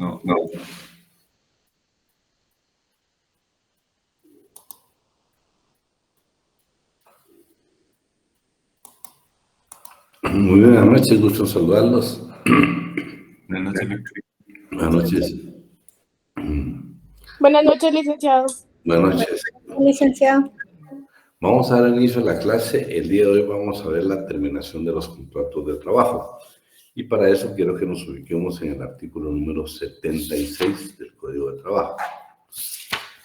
No. Muy buenas noches, gusto en saludarlos. Buenas noches. Buenas noches. Buenas noches, licenciado. Buenas noches. Licenciado. Vamos a dar inicio a la clase. El día de hoy vamos a ver la terminación de los contratos de trabajo. Y para eso quiero que nos ubiquemos en el artículo número 76 del Código de Trabajo.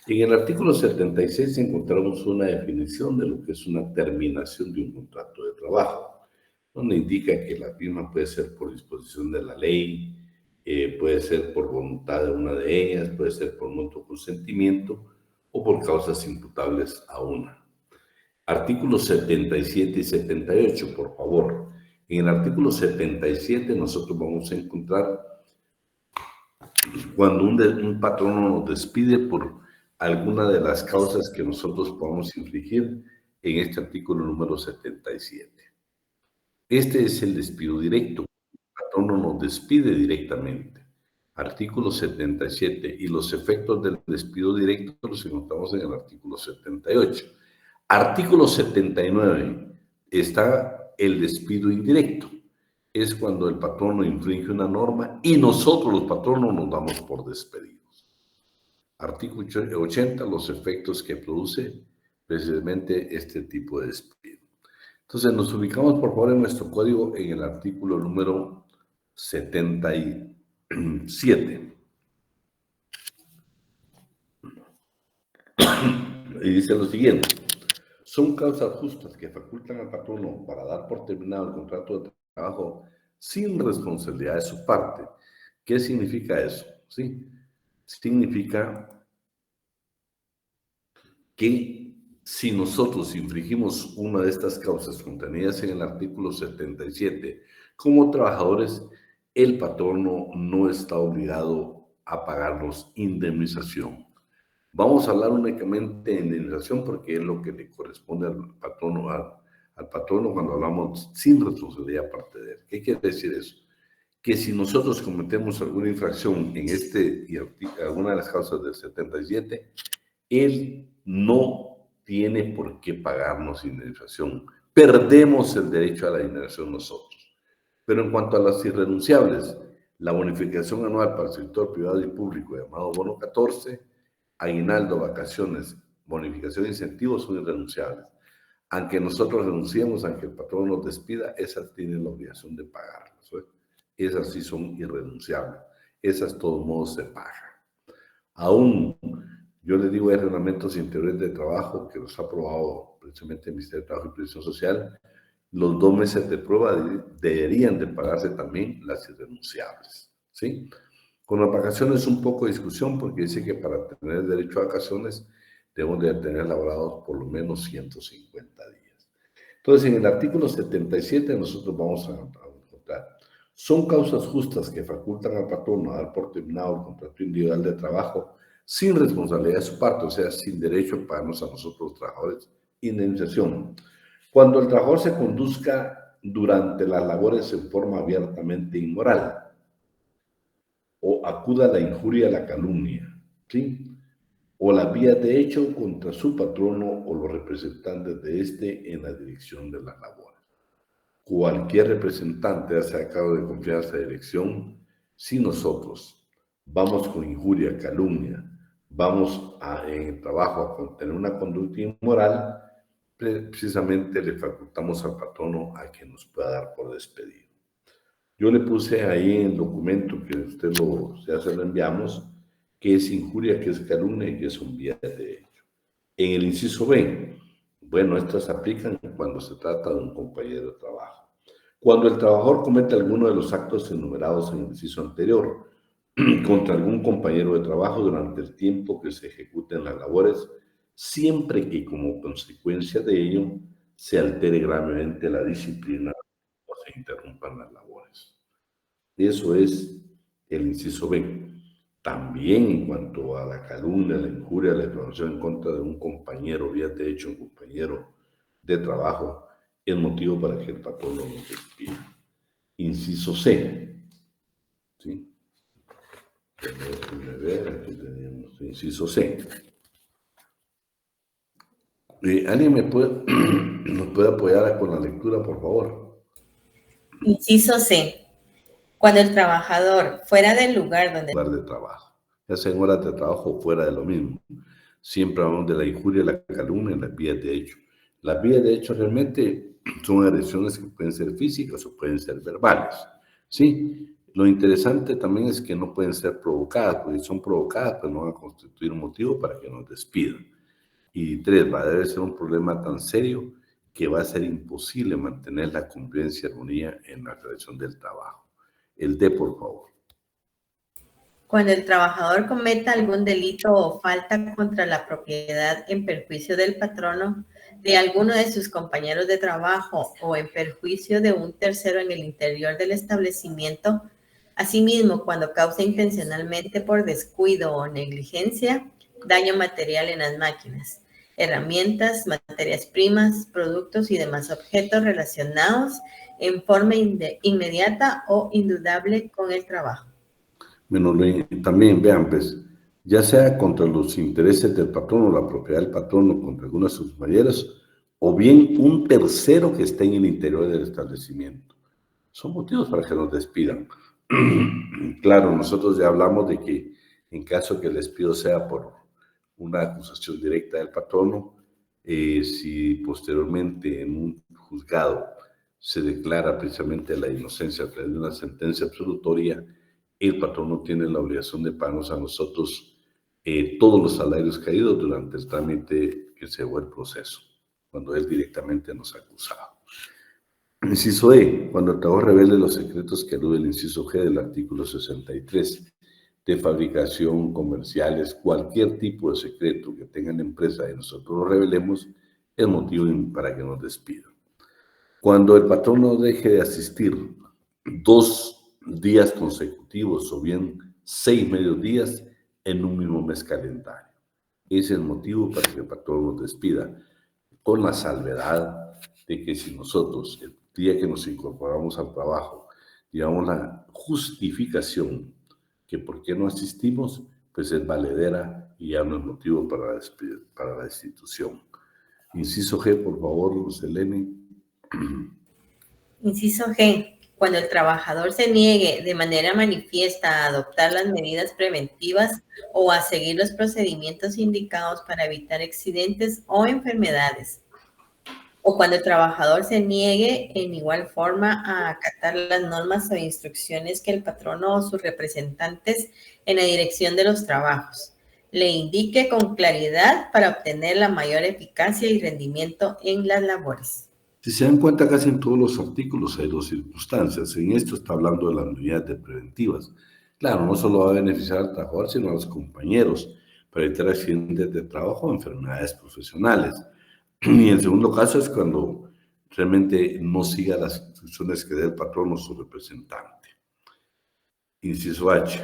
En el artículo 76 encontramos una definición de lo que es una terminación de un contrato de trabajo, donde indica que la misma puede ser por disposición de la ley, puede ser por voluntad de una de ellas, puede ser por mutuo consentimiento o por causas imputables a una. Artículos 77 y 78, por favor. En el artículo 77 nosotros vamos a encontrar cuando un patrono nos despide por alguna de las causas que nosotros podamos infligir en este artículo número 77. Este es el despido directo. El patrono nos despide directamente. Artículo 77. Y los efectos del despido directo los encontramos en el artículo 78. Artículo 79. Está el despido indirecto. Es cuando el patrono infringe una norma y nosotros los patronos nos damos por despedidos. Artículo 80. Los efectos que produce precisamente este tipo de despido. Entonces nos ubicamos por favor en nuestro código en el artículo número 77. Y dice lo siguiente: son causas justas que facultan al patrono para dar por terminado el contrato de trabajo sin responsabilidad de su parte. ¿Qué significa eso? ¿Sí? Significa que si nosotros infringimos una de estas causas contenidas en el artículo 77, como trabajadores, el patrono no está obligado a pagarnos indemnización. Vamos a hablar únicamente de indemnización porque es lo que le corresponde al patrono cuando hablamos sin responsabilidad aparte de él. ¿Qué quiere decir eso? Que si nosotros cometemos alguna infracción en y alguna de las causas del 77, él no tiene por qué pagarnos indemnización. Perdemos el derecho a la indemnización nosotros. Pero en cuanto a las irrenunciables, la bonificación anual para el sector privado y público, llamado bono 14, aguinaldo, vacaciones, bonificación e incentivos son irrenunciables. Aunque nosotros renunciemos, aunque el patrón nos despida, esas tienen la obligación de pagarlas. Esas sí son irrenunciables. Esas, de todos modos, se pagan. Aún, yo les digo, hay reglamentos interiores de trabajo que los ha aprobado precisamente el Ministerio de Trabajo y Previsión Social. Los 2 meses de prueba deberían de pagarse también las irrenunciables, ¿sí? Con las vacaciones un poco de discusión porque dice que para tener derecho a vacaciones debemos de tener laborados por lo menos 150 días. Entonces, en el artículo 77 nosotros vamos a encontrar: son causas justas que facultan al patrono a dar por terminado el contrato individual de trabajo sin responsabilidad de su parte, o sea, sin derecho a pagarnos a nosotros los trabajadores indemnización. Cuando el trabajador se conduzca durante las labores en forma abiertamente inmoral, o acuda a la injuria, a la calumnia, ¿sí? O la vía de hecho contra su patrono o los representantes de este en la dirección de las labores. Cualquier representante hace a cargo de confianza de dirección. Si nosotros vamos con injuria, calumnia, vamos en el trabajo a tener una conducta inmoral, precisamente le facultamos al patrono a que nos pueda dar por despedido. Yo le puse ahí en el documento que usted ya se lo enviamos, que es injuria, que es calumnia y que es un vía de hecho. En el inciso B, bueno, estas aplican cuando se trata de un compañero de trabajo. Cuando el trabajador comete alguno de los actos enumerados en el inciso anterior contra algún compañero de trabajo durante el tiempo que se ejecuten las labores, siempre que como consecuencia de ello se altere gravemente la disciplina o se interrumpan las labores. Eso es el inciso B. También en cuanto a la calumnia, la injuria, la difamación en contra de un compañero, vía de hecho un compañero de trabajo, es motivo para que el patrón lo despida. Inciso C. ¿Sí? Déjenme ver, aquí tenemos inciso C. ¿Alguien nos puede apoyar con la lectura, por favor? Inciso C. Cuando el trabajador fuera del lugar donde... Lugar de trabajo, ya sea en horas de trabajo o fuera de lo mismo. Siempre hablamos de la injuria, la calumnia y las vías de hecho. Las vías de hecho realmente son agresiones que pueden ser físicas o pueden ser verbales, ¿sí? Lo interesante también es que no pueden ser provocadas, porque si son provocadas, pues no van a constituir un motivo para que nos despidan. Y 3, debe ser un problema tan serio que va a ser imposible mantener la convivencia y armonía en la relación del trabajo. El D, por favor. Cuando el trabajador cometa algún delito o falta contra la propiedad en perjuicio del patrono, de alguno de sus compañeros de trabajo o en perjuicio de un tercero en el interior del establecimiento, asimismo cuando causa intencionalmente por descuido o negligencia daño material en las máquinas, herramientas, materias primas, productos y demás objetos relacionados en forma inmediata o indudable con el trabajo. Bueno, también vean, pues, ya sea contra los intereses del patrón o la propiedad del patrón o contra algunos de sus compañeros, o bien un tercero que esté en el interior del establecimiento. Son motivos para que nos despidan. Claro, nosotros ya hablamos de que en caso que el despido sea por una acusación directa del patrono, si posteriormente en un juzgado se declara precisamente la inocencia a través de una sentencia absolutoria, el patrono tiene la obligación de pagarnos a nosotros todos los salarios caídos durante el trámite que se llevó el proceso, cuando él directamente nos acusaba. Inciso E, cuando el trabajador revele los secretos que alude el inciso G del artículo 63 de fabricación, comerciales, cualquier tipo de secreto que tenga la empresa y nosotros lo revelemos, es motivo para que nos despidan. Cuando el patrón no deje de asistir 2 días consecutivos o bien 6 medios días en un mismo mes calendario. Ese es el motivo para que el patrón nos despida, con la salvedad de que si nosotros, el día que nos incorporamos al trabajo, digamos la justificación que por qué no asistimos, pues es valedera y ya no es motivo para la destitución. Inciso G, por favor, Selene. Inciso G. Cuando el trabajador se niegue de manera manifiesta a adoptar las medidas preventivas o a seguir los procedimientos indicados para evitar accidentes o enfermedades. O cuando el trabajador se niegue en igual forma a acatar las normas o instrucciones que el patrono o sus representantes en la dirección de los trabajos le indique con claridad para obtener la mayor eficacia y rendimiento en las labores. Si se dan cuenta, casi en todos los artículos hay 2 circunstancias. En esto está hablando de las unidades preventivas. Claro, no solo va a beneficiar al trabajador, sino a los compañeros, para evitar accidentes de trabajo o enfermedades profesionales. Y el segundo caso es cuando realmente no siga las instrucciones que dé el patrón o su representante. Inciso H.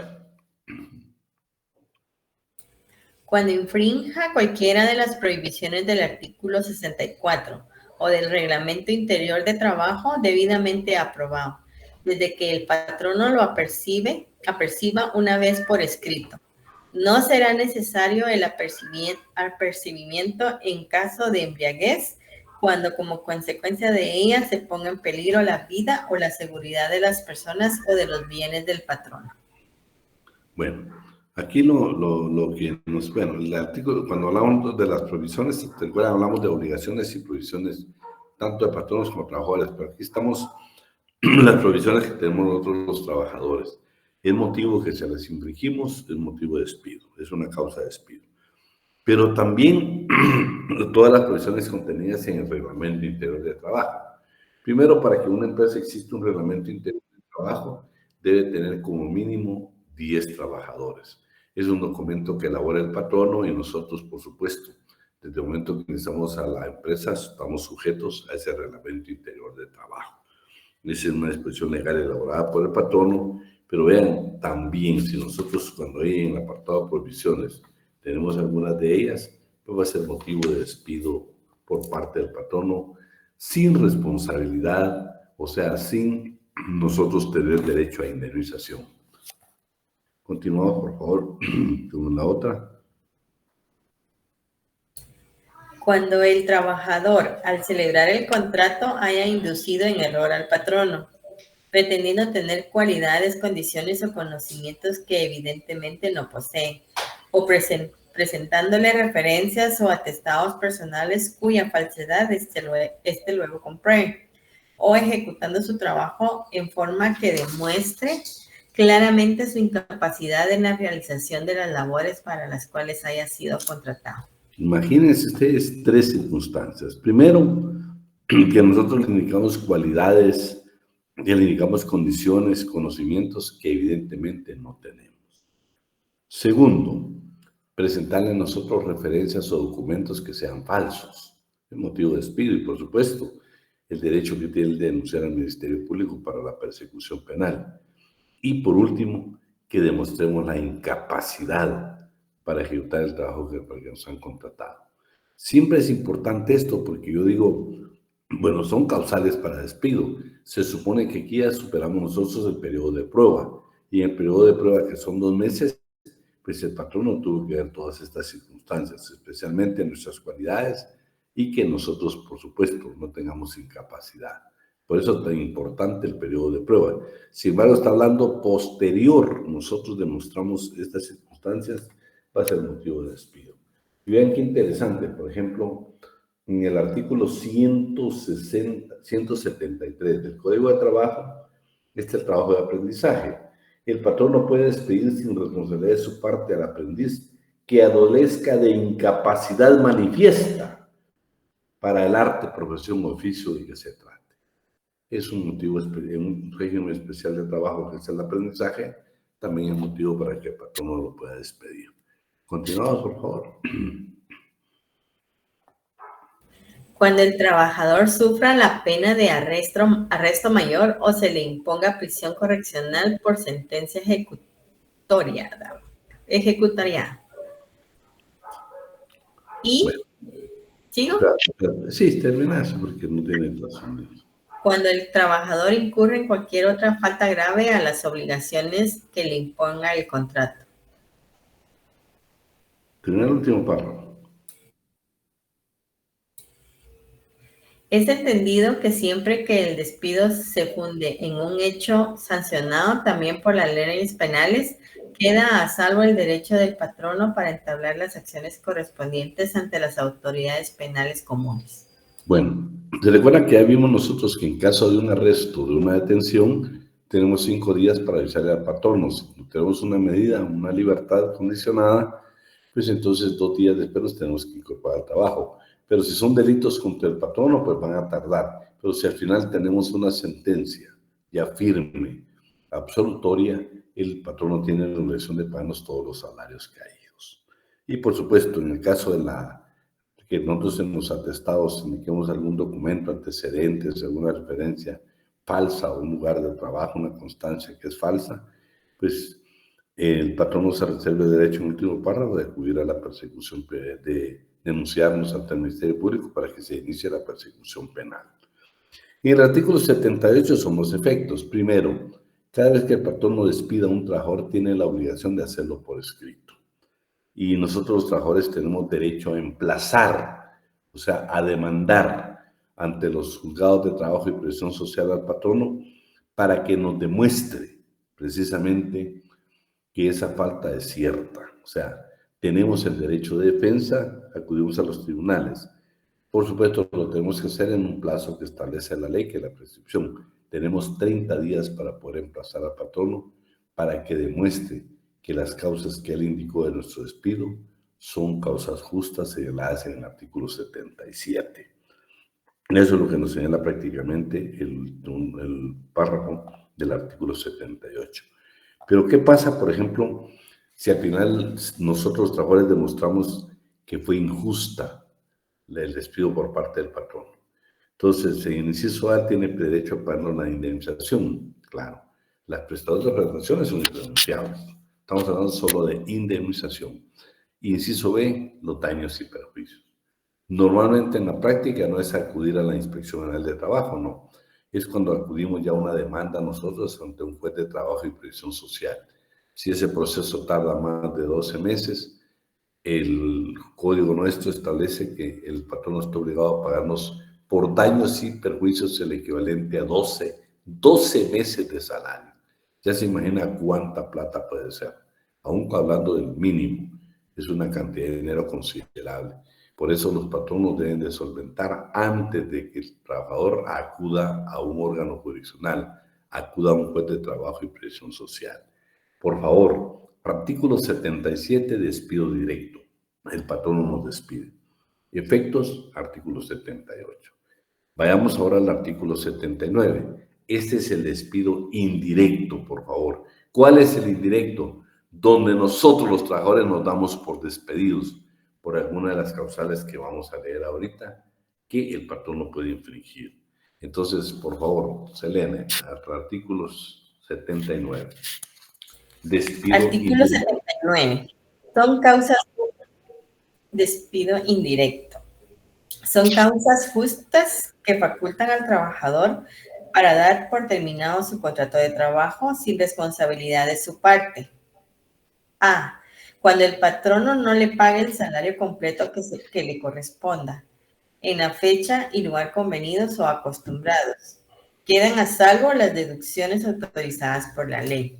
Cuando infrinja cualquiera de las prohibiciones del artículo 64 o del reglamento interior de trabajo debidamente aprobado, desde que el patrono lo aperciba una vez por escrito. No será necesario el apercibimiento en caso de embriaguez, cuando como consecuencia de ella se ponga en peligro la vida o la seguridad de las personas o de los bienes del patrono. Bueno, aquí lo que nos... Bueno, el artículo, cuando hablamos de las provisiones, hablamos de obligaciones y provisiones tanto de patronos como de trabajadores, pero aquí estamos las provisiones que tenemos nosotros los trabajadores. El motivo que se las infringimos es motivo de despido, es una causa de despido. Pero también todas las provisiones contenidas en el reglamento interior de trabajo. Primero, para que una empresa exista un reglamento interior de trabajo, debe tener como mínimo 10 trabajadores. Es un documento que elabora el patrono y nosotros, por supuesto, desde el momento que ingresamos a la empresa, estamos sujetos a ese reglamento interior de trabajo. Esa es una disposición legal elaborada por el patrono, pero vean, también si nosotros cuando hay en el apartado de provisiones tenemos algunas de ellas, pues va a ser motivo de despido por parte del patrono sin responsabilidad, o sea, sin nosotros tener derecho a indemnización. Continuamos, por favor, con la otra. Cuando el trabajador, al celebrar el contrato, haya inducido en error al patrono, pretendiendo tener cualidades, condiciones o conocimientos que evidentemente no posee, o presentándole referencias o atestados personales cuya falsedad este luego compruebe, o ejecutando su trabajo en forma que demuestre claramente su incapacidad en la realización de las labores para las cuales haya sido contratado. Imagínense ustedes 3 circunstancias. Primero, que nosotros le indicamos cualidades, que le indicamos condiciones, conocimientos que evidentemente no tenemos. Segundo, presentarle a nosotros referencias o documentos que sean falsos, el motivo de despido y, por supuesto, el derecho que tiene de denunciar al Ministerio Público para la persecución penal. Y, por último, que demostremos la incapacidad para ejecutar el trabajo para que nos han contratado. Siempre es importante esto porque yo digo, bueno, son causales para despido. Se supone que aquí ya superamos nosotros el periodo de prueba. Y en el periodo de prueba, que son 2 meses, pues el patrono tuvo que ver todas estas circunstancias, especialmente nuestras cualidades y que nosotros, por supuesto, no tengamos incapacidad. Por eso es tan importante el periodo de prueba. Sin embargo, está hablando posterior. Nosotros demostramos estas circunstancias, va a ser motivo de despido. Y vean qué interesante, por ejemplo, en el artículo 173 del Código de Trabajo, este es el trabajo de aprendizaje. El patrón no puede despedir sin responsabilidad de su parte al aprendiz que adolezca de incapacidad manifiesta para el arte, profesión o oficio de que se trate. Es un motivo, un régimen especial de trabajo que es el aprendizaje, también es motivo para que el patrón no lo pueda despedir. Continuamos, por favor. Cuando el trabajador sufra la pena de arresto mayor o se le imponga prisión correccional por sentencia ejecutoriada. Y, bueno, ¿sigo? Sí, termina eso porque no tiene razón. Cuando el trabajador incurre en cualquier otra falta grave a las obligaciones que le imponga el contrato. Termina el último párrafo. Es entendido que siempre que el despido se funde en un hecho sancionado también por las leyes penales, queda a salvo el derecho del patrono para entablar las acciones correspondientes ante las autoridades penales comunes. Bueno, se recuerda que ya vimos nosotros que en caso de un arresto, de una detención, tenemos 5 días para avisarle al patrono. Si tenemos una medida, una libertad condicionada, pues entonces 2 días después nos tenemos que incorporar al trabajo. Pero si son delitos contra el patrono, pues van a tardar. Pero si al final tenemos una sentencia ya firme, absolutoria, el patrono tiene la obligación de pagarnos todos los salarios caídos. Y por supuesto, en el caso de que nosotros en los atestados indiquemos algún documento, antecedentes, alguna referencia falsa a un lugar de trabajo, una constancia que es falsa, pues el patrono se reserva el derecho en el último párrafo de acudir a la persecución, de denunciarnos ante el Ministerio Público para que se inicie la persecución penal. En el artículo 78 son los efectos. Primero, cada vez que el patrono despida a un trabajador, tiene la obligación de hacerlo por escrito. Y nosotros los trabajadores tenemos derecho a emplazar, o sea, a demandar ante los juzgados de trabajo y previsión social al patrono para que nos demuestre precisamente que esa falta es cierta. O sea, tenemos el derecho de defensa, acudimos a los tribunales. Por supuesto, lo tenemos que hacer en un plazo que establece la ley, que es la prescripción. Tenemos 30 días para poder emplazar al patrono para que demuestre que las causas que él indicó de nuestro despido son causas justas señaladas en el artículo 77. Eso es lo que nos señala prácticamente el párrafo del artículo 78. Pero ¿qué pasa, por ejemplo, si al final nosotros los trabajadores demostramos que fue injusta el despido por parte del patrón? Entonces, el inciso A tiene derecho a pagar una indemnización. Claro, las prestadoras de prestaciones son irrenunciables. Estamos hablando solo de indemnización. Inciso B, los daños y perjuicios. Normalmente en la práctica no es acudir a la Inspección General de Trabajo, no. Es cuando acudimos ya a una demanda nosotros ante un juez de trabajo y previsión social. Si ese proceso tarda más de 12 meses, el código nuestro establece que el patrono está obligado a pagarnos por daños y perjuicios el equivalente a 12 meses de salario. Ya se imagina cuánta plata puede ser. Aún hablando del mínimo, es una cantidad de dinero considerable. Por eso los patronos deben de solventar antes de que el trabajador acuda a un órgano jurisdiccional, acuda a un juez de trabajo y previsión social. Por favor, artículo 77, despido directo. El patrono nos despide. Efectos, artículo 78. Vayamos ahora al artículo 79. Este es el despido indirecto, por favor. ¿Cuál es el indirecto? Donde nosotros los trabajadores nos damos por despedidos por alguna de las causales que vamos a leer ahorita, que el patrón no puede infringir. Entonces, por favor, Selene, artículos 79. Despido Artículo indirecto. 79. Son causas despido indirecto. Son causas justas que facultan al trabajador para dar por terminado su contrato de trabajo sin responsabilidad de su parte. A. Cuando el patrono no le pague el salario completo que le corresponda, en la fecha y lugar convenidos o acostumbrados. Quedan a salvo las deducciones autorizadas por la ley.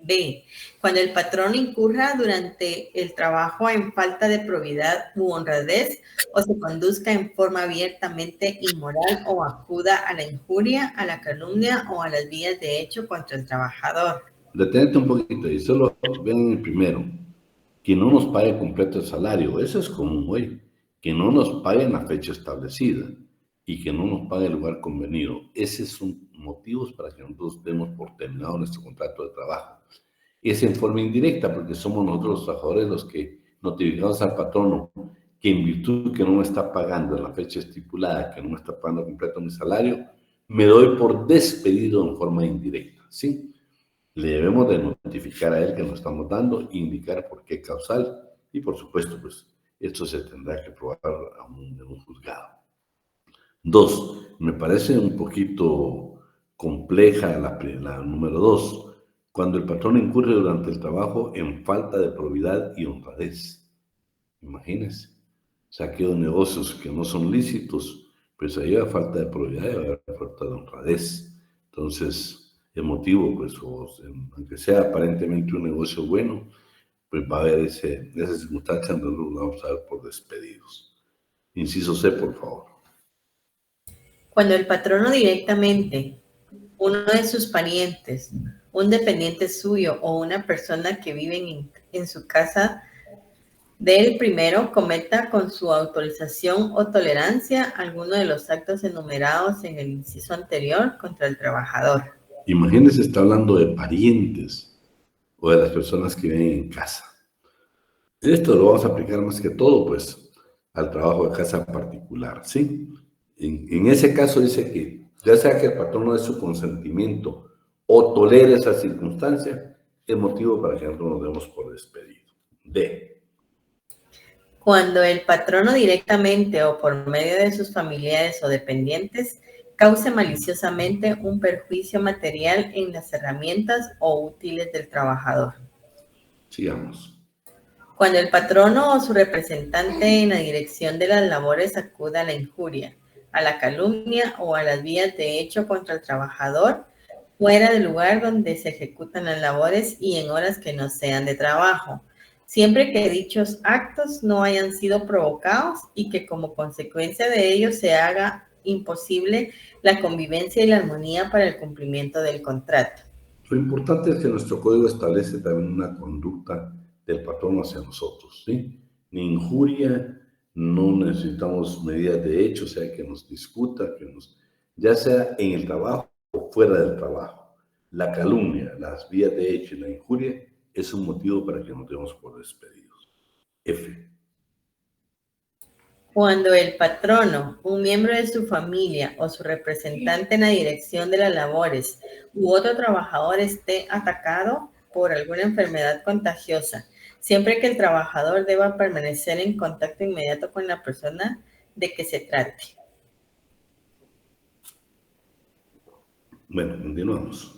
B. Cuando el patrón incurra durante el trabajo en falta de probidad u honradez o se conduzca en forma abiertamente inmoral o acuda a la injuria, a la calumnia o a las vías de hecho contra el trabajador. Detente un poquito y solo vean el primero. Que no nos pague completo el salario, eso es común hoy. Que no nos pague en la fecha establecida y que no nos pague el lugar convenido. Esos son motivos para que nosotros demos por terminado nuestro contrato de trabajo. Es en forma indirecta porque somos nosotros los trabajadores los que notificamos al patrono que en virtud que no me está pagando en la fecha estipulada, que no me está pagando completo mi salario, me doy por despedido en forma indirecta, ¿sí? Le debemos de notificar a él que nos estamos dando, indicar por qué causal y por supuesto, pues esto se tendrá que probar en un juzgado. 2. Me parece un poquito compleja la número 2. Cuando el patrón incurre durante el trabajo en falta de probidad y honradez. Imagínense, saqueo de negocios que no son lícitos, pues ahí va falta de probidad y va a haber falta de honradez. Entonces, el motivo, pues, aunque sea aparentemente un negocio bueno, pues va a haber esa circunstancia donde nos vamos a dar por despedidos. Inciso C, por favor. Cuando el patrono directamente, uno de sus parientes, un dependiente suyo o una persona que vive en su casa del primero cometa con su autorización o tolerancia alguno de los actos enumerados en el inciso anterior contra el trabajador. Imagínense, está hablando de parientes o de las personas que viven en casa. Esto lo vamos a aplicar más que todo, pues, al trabajo de casa particular, ¿sí? En ese caso dice que ya sea que el patrón no dé su consentimiento o tolere esa circunstancia, es motivo para que nosotros nos demos por despedido. D. Cuando el patrono directamente o por medio de sus familiares o dependientes cause maliciosamente un perjuicio material en las herramientas o útiles del trabajador. Sigamos. Cuando el patrono o su representante en la dirección de las labores acuda a la injuria, a la calumnia o a las vías de hecho contra el trabajador, fuera del lugar donde se ejecutan las labores y en horas que no sean de trabajo, siempre que dichos actos no hayan sido provocados y que como consecuencia de ello se haga imposible la convivencia y la armonía para el cumplimiento del contrato. Lo importante es que nuestro código establece también una conducta del patrono hacia nosotros, ¿sí? Ni injuria, no necesitamos medidas de hecho, o sea, que nos discuta, ya sea en el trabajo o fuera del trabajo. La calumnia, las vías de hecho y la injuria es un motivo para que nos demos por despedidos. F. Cuando el patrono, un miembro de su familia o su representante en la dirección de las labores u otro trabajador esté atacado por alguna enfermedad contagiosa, siempre que el trabajador deba permanecer en contacto inmediato con la persona de que se trate. Bueno, continuamos.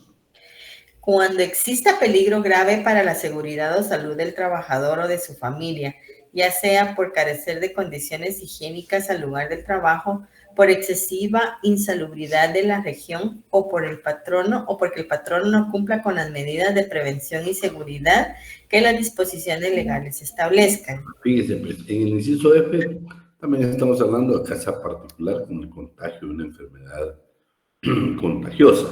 Cuando exista peligro grave para la seguridad o salud del trabajador o de su familia, ya sea por carecer de condiciones higiénicas al lugar del trabajo, por excesiva insalubridad de la región o por el patrono o porque el patrono no cumpla con las medidas de prevención y seguridad que las disposiciones legales establezcan. Fíjense, pues, en el inciso F también estamos hablando de caso particular con el contagio de una enfermedad contagiosa.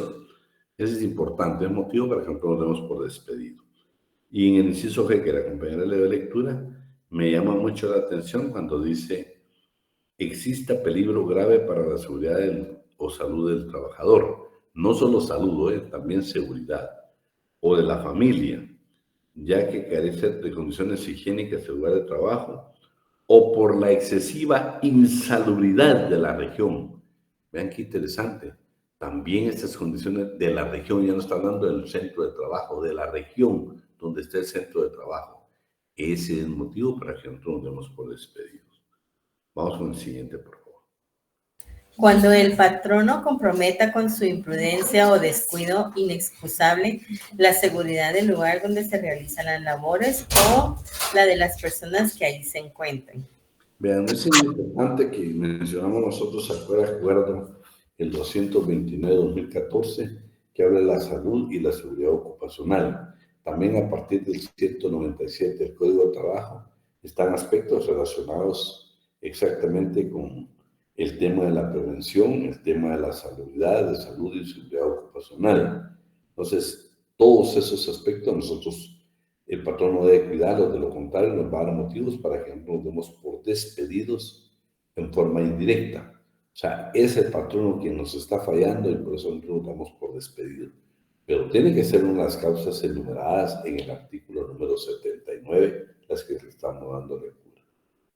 Eso es importante, es motivo para que no nos demos por despedido. Y en el inciso G, que la compañera le dio lectura, me llama mucho la atención cuando dice exista peligro grave para la seguridad o salud del trabajador. No solo salud, también seguridad, o de la familia, ya que carece de condiciones higiénicas en el lugar de trabajo, o por la excesiva insalubridad de la región. Vean qué interesante. También estas condiciones de la región, ya no está hablando del centro de trabajo, de la región donde está el centro de trabajo. Ese es el motivo para que nosotros nos demos por despedidos. Vamos con el siguiente, por favor. Cuando el patrono comprometa con su imprudencia o descuido inexcusable la seguridad del lugar donde se realizan las labores o la de las personas que ahí se encuentren. Vean, es importante que mencionamos nosotros acuerdo el 229-2014 que habla de la salud y la seguridad ocupacional. También a partir del 197 del Código de Trabajo están aspectos relacionados exactamente con el tema de la prevención, el tema de la salubridad, de salud y seguridad ocupacional. Entonces, todos esos aspectos nosotros, el patrón no debe cuidarlos, de lo contrario nos va a dar motivos para que nos demos por despedidos en forma indirecta. O sea, es el patrono quien nos está fallando y por eso nosotros nos damos por despedido. Pero tiene que ser unas causas enumeradas en el artículo número 79, las que le estamos dando lectura.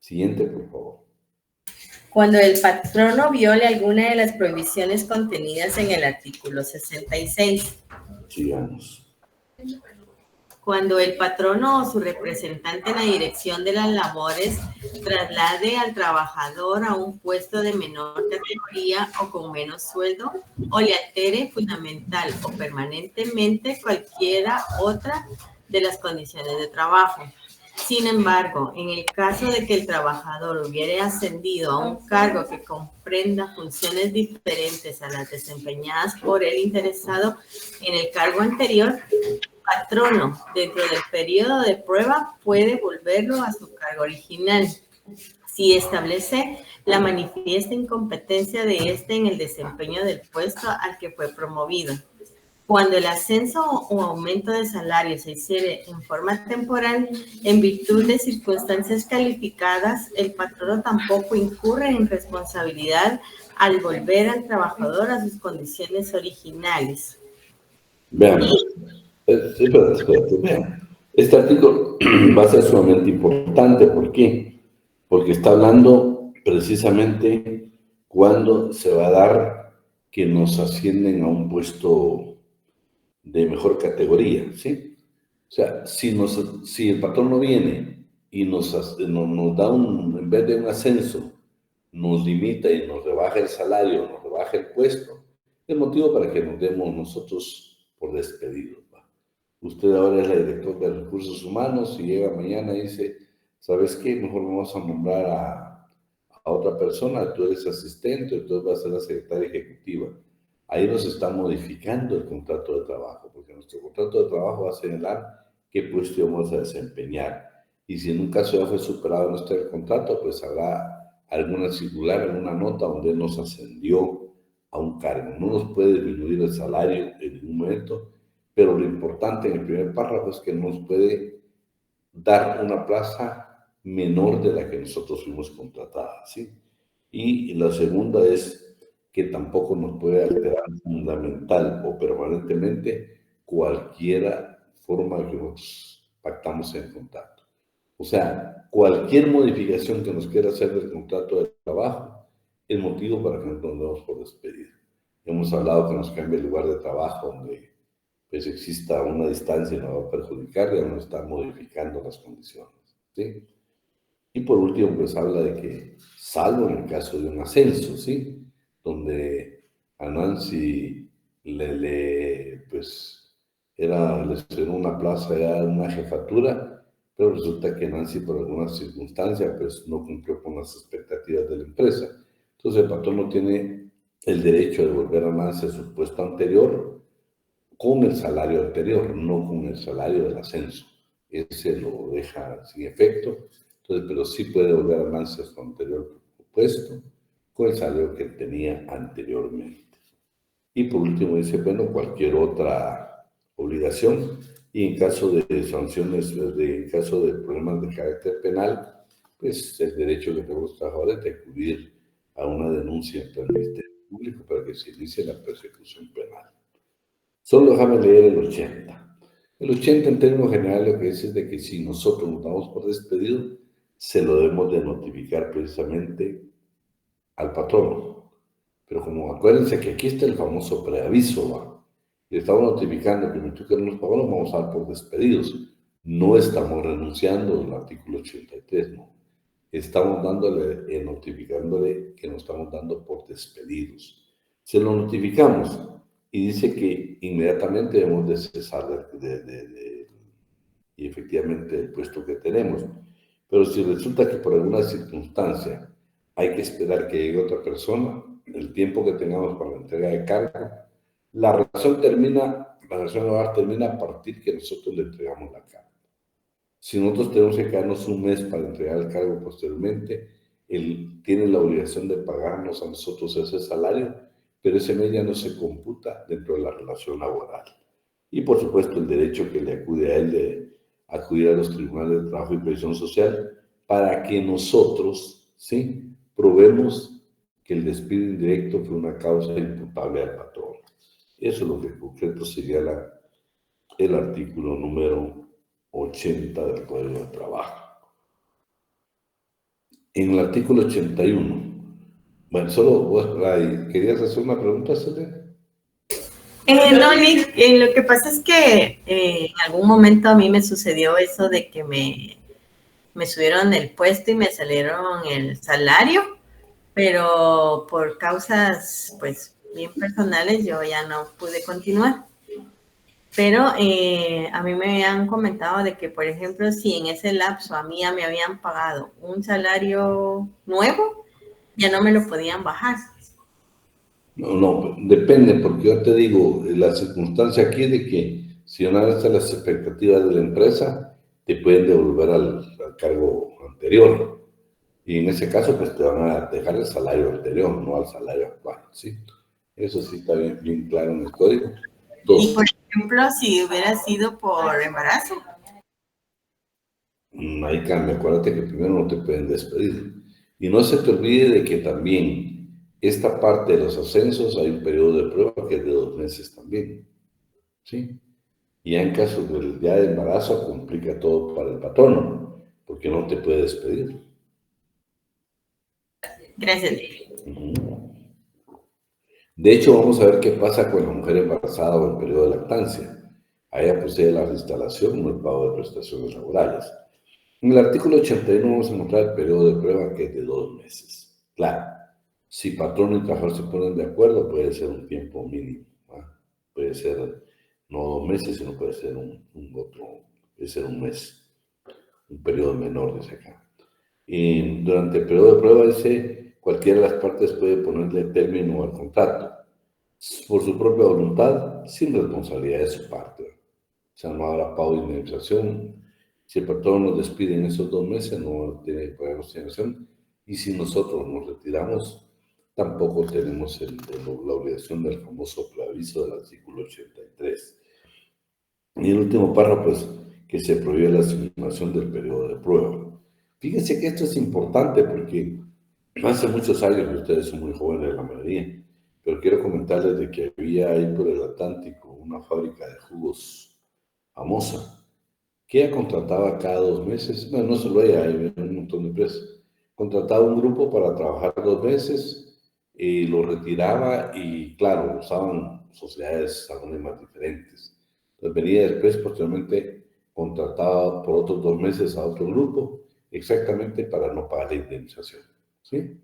Siguiente, por favor. Cuando el patrono viole alguna de las prohibiciones contenidas en el artículo 66. Sigamos. Cuando el patrono o su representante en la dirección de las labores traslade al trabajador a un puesto de menor categoría o con menos sueldo o le altere fundamental o permanentemente cualquiera otra de las condiciones de trabajo. Sin embargo, en el caso de que el trabajador hubiere ascendido a un cargo que comprenda funciones diferentes a las desempeñadas por el interesado en el cargo anterior, el patrono, dentro del periodo de prueba, puede volverlo a su cargo original, si establece la manifiesta incompetencia de éste en el desempeño del puesto al que fue promovido. Cuando el ascenso o aumento de salario se hiciere en forma temporal, en virtud de circunstancias calificadas, el patrono tampoco incurre en responsabilidad al volver al trabajador a sus condiciones originales. Vean, espérate, vean. Este artículo va a ser sumamente importante. ¿Por qué? Porque está hablando precisamente cuando se va a dar que nos ascienden a un puesto de mejor categoría, ¿sí? O sea, si el patrón no viene y nos da en vez de un ascenso, nos limita y nos rebaja el salario, nos rebaja el puesto, es motivo para que nos demos nosotros por despedidos. Usted ahora es la directora de Recursos Humanos y llega mañana y dice, ¿sabes qué? Mejor vamos a nombrar a otra persona, tú eres asistente, entonces vas a ser la secretaria ejecutiva. Ahí nos está modificando el contrato de trabajo, porque nuestro contrato de trabajo va a señalar qué puesto vamos a desempeñar. Y si en un caso ya fue superado nuestro contrato, pues habrá alguna circular, alguna nota donde nos ascendió a un cargo. No nos puede disminuir el salario en ningún momento, pero lo importante en el primer párrafo es que nos puede dar una plaza menor de la que nosotros fuimos contratadas, ¿sí? Y la segunda es que tampoco nos puede alterar fundamental o permanentemente cualquier forma que nos pactamos en contrato. O sea, cualquier modificación que nos quiera hacer del contrato de trabajo es motivo para que nos demos por despedida. Hemos hablado que nos cambie el lugar de trabajo donde pues exista una distancia y nos va a perjudicar, ya nos está modificando las condiciones, ¿sí? Y por último, pues habla de que, salvo en el caso de un ascenso, ¿sí? Donde a Nancy pues les dieron una plaza ya, una jefatura, pero resulta que Nancy por alguna circunstancia pues no cumplió con las expectativas de la empresa. Entonces el patrón no tiene el derecho de devolver a Nancy a su puesto anterior con el salario anterior, no con el salario del ascenso. Ese lo deja sin efecto, entonces, pero sí puede devolver a Nancy a su anterior puesto con el salario que tenía anteriormente. Y por último dice, bueno, cualquier otra obligación y en caso de sanciones, en caso de problemas de carácter penal, pues el derecho que tenemos los trabajadores de acudir a una denuncia ante el Ministerio Público para que se inicie la persecución penal. Solo déjame leer el 80. El 80 en términos generales lo que dice es de que si nosotros nos damos por despedido, se lo debemos de notificar precisamente al patrono. Pero como acuérdense que aquí está el famoso preaviso, ¿va? Y estamos notificando que no nos pagó, nos vamos a dar por despedidos. No estamos renunciando al artículo 83, no. Estamos notificándole que nos estamos dando por despedidos. Se lo notificamos y dice que inmediatamente debemos de cesar y efectivamente el puesto que tenemos. Pero si resulta que por alguna circunstancia hay que esperar que llegue otra persona, el tiempo que tengamos para la entrega de cargo, la relación laboral termina a partir que nosotros le entregamos la carga. Si nosotros tenemos que quedarnos un mes para entregar el cargo posteriormente, él tiene la obligación de pagarnos a nosotros ese salario, pero ese mes ya no se computa dentro de la relación laboral. Y por supuesto el derecho que le acude a él de acudir a los tribunales de trabajo y previsión social para que nosotros, ¿sí?, probemos que el despido indirecto fue una causa imputable al patrón. Eso es lo que en concreto sería el artículo número 80 del Código de Trabajo. En el artículo 81, bueno, solo vos, ¿querías hacer una pregunta, Selena? No, Nick, lo que pasa es que en algún momento a mí me sucedió eso de que me subieron el puesto y me salieron el salario, pero por causas pues bien personales yo ya no pude continuar. Pero a mí me habían comentado de que, por ejemplo, si en ese lapso a mí ya me habían pagado un salario nuevo, ya no me lo podían bajar. No, depende, porque yo te digo, la circunstancia aquí es de que si una vez las expectativas de la empresa, te pueden devolver al cargo anterior. Y en ese caso, pues te van a dejar el salario anterior, no al salario actual, ¿sí? Eso sí está bien claro en el código. Y por ejemplo, si hubiera sido por embarazo. Ahí cambia, acuérdate que primero no te pueden despedir. Y no se te olvide de que también esta parte de los ascensos hay un periodo de prueba que es de 2 meses también, ¿sí? Y ya en caso del día de embarazo complica todo para el patrono, porque no te puede despedir. Gracias. De hecho, vamos a ver qué pasa con la mujer embarazada o en periodo de lactancia. A ella posee la reinstalación o el pago de prestaciones laborales. En el artículo 81 vamos a encontrar el periodo de prueba que es de 2 meses. Claro, si patrón y trabajador se ponen de acuerdo, puede ser un tiempo mínimo, ¿no? Puede ser no 2 meses, sino puede ser puede ser un mes, un periodo menor, dice acá. Y durante el periodo de prueba, dice, cualquiera de las partes puede ponerle término al contrato, por su propia voluntad, sin responsabilidad de su parte. O sea, no habrá pago de indemnización. Si el patrón nos despide en esos 2 meses, no tiene que pagar indemnización. Y si nosotros nos retiramos, tampoco tenemos la obligación del famoso preaviso del artículo 83. Y el último párrafo es que se prohíbe la asignación del periodo de prueba. Fíjense que esto es importante porque hace muchos años, ustedes son muy jóvenes la mayoría, pero quiero comentarles de que había ahí por el Atlántico una fábrica de jugos famosa, que ella contrataba cada 2 meses, bueno, no solo ella, hay un montón de empresas, contrataba un grupo para trabajar 2 meses y lo retiraba y claro, usaban sociedades anónimas diferentes. Entonces venía después, posteriormente, contrataba por otros 2 meses a otro grupo, exactamente para no pagar la indemnización, ¿sí?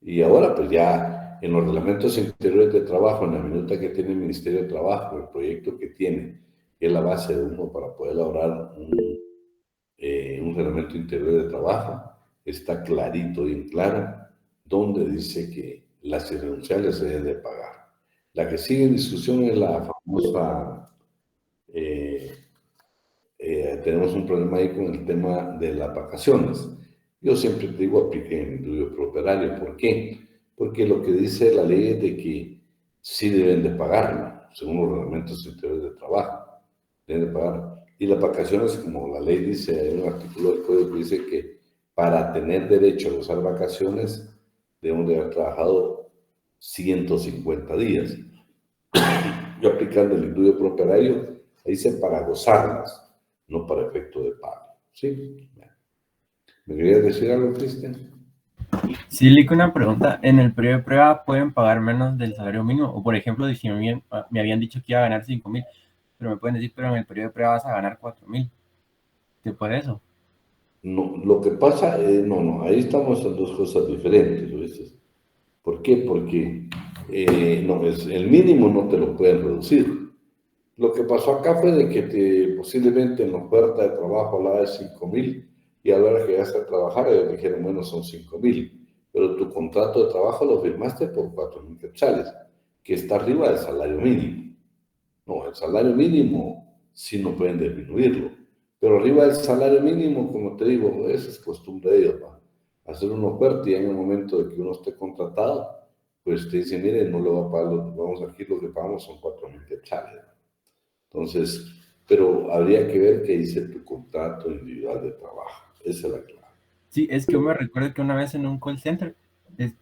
Y ahora pues ya en los reglamentos interiores de trabajo, en la minuta que tiene el Ministerio de Trabajo, el proyecto que tiene es la base de uno para poder elaborar un reglamento interior de trabajo. Está clarito y en claro donde dice que las irrenunciables se deben de pagar. La que sigue en discusión es la famosa, tenemos un problema ahí con el tema de las vacaciones. Yo siempre te digo, aplique en el estudio propietario. ¿Por qué? Porque lo que dice la ley es de que sí deben de pagarlo, según los reglamentos interiores de trabajo. Deben de pagar. Y las vacaciones, como la ley dice, hay un artículo del código que dice que para tener derecho a gozar vacaciones, debemos de haber trabajado 150 días. Yo aplicando el estudio propietario, dice para gozarlas, no para efecto de pago. ¿Sí? ¿Me querías decir algo, Cristian? Sí, Lico, una pregunta. ¿En el periodo de prueba pueden pagar menos del salario mínimo? O, por ejemplo, si me habían dicho que iba a ganar 5.000, pero me pueden decir, pero en el periodo de prueba vas a ganar 4.000. ¿Te puede eso? No, lo que pasa, no, ahí estamos en dos cosas diferentes, ¿lo dices? ¿Por qué? Porque no, el mínimo no te lo pueden reducir. Lo que pasó acá fue de que posiblemente en la oferta de trabajo hablaba de 5.000 y a la hora que llegaste a trabajar ellos dijeron, bueno, son 5.000, pero tu contrato de trabajo lo firmaste por 4.000 quetzales, que está arriba del salario mínimo. No, el salario mínimo sí no pueden disminuirlo, pero arriba del salario mínimo, como te digo, esa es costumbre de ellos, ¿va? Hacer una oferta y en el momento de que uno esté contratado, pues te dicen, mire, no le va a pagar, vamos aquí, lo que pagamos son 4.000 quetzales. Entonces, pero habría que ver qué dice tu contrato individual de trabajo. Esa es la clave. Sí, es que yo me recuerdo que una vez en un call center,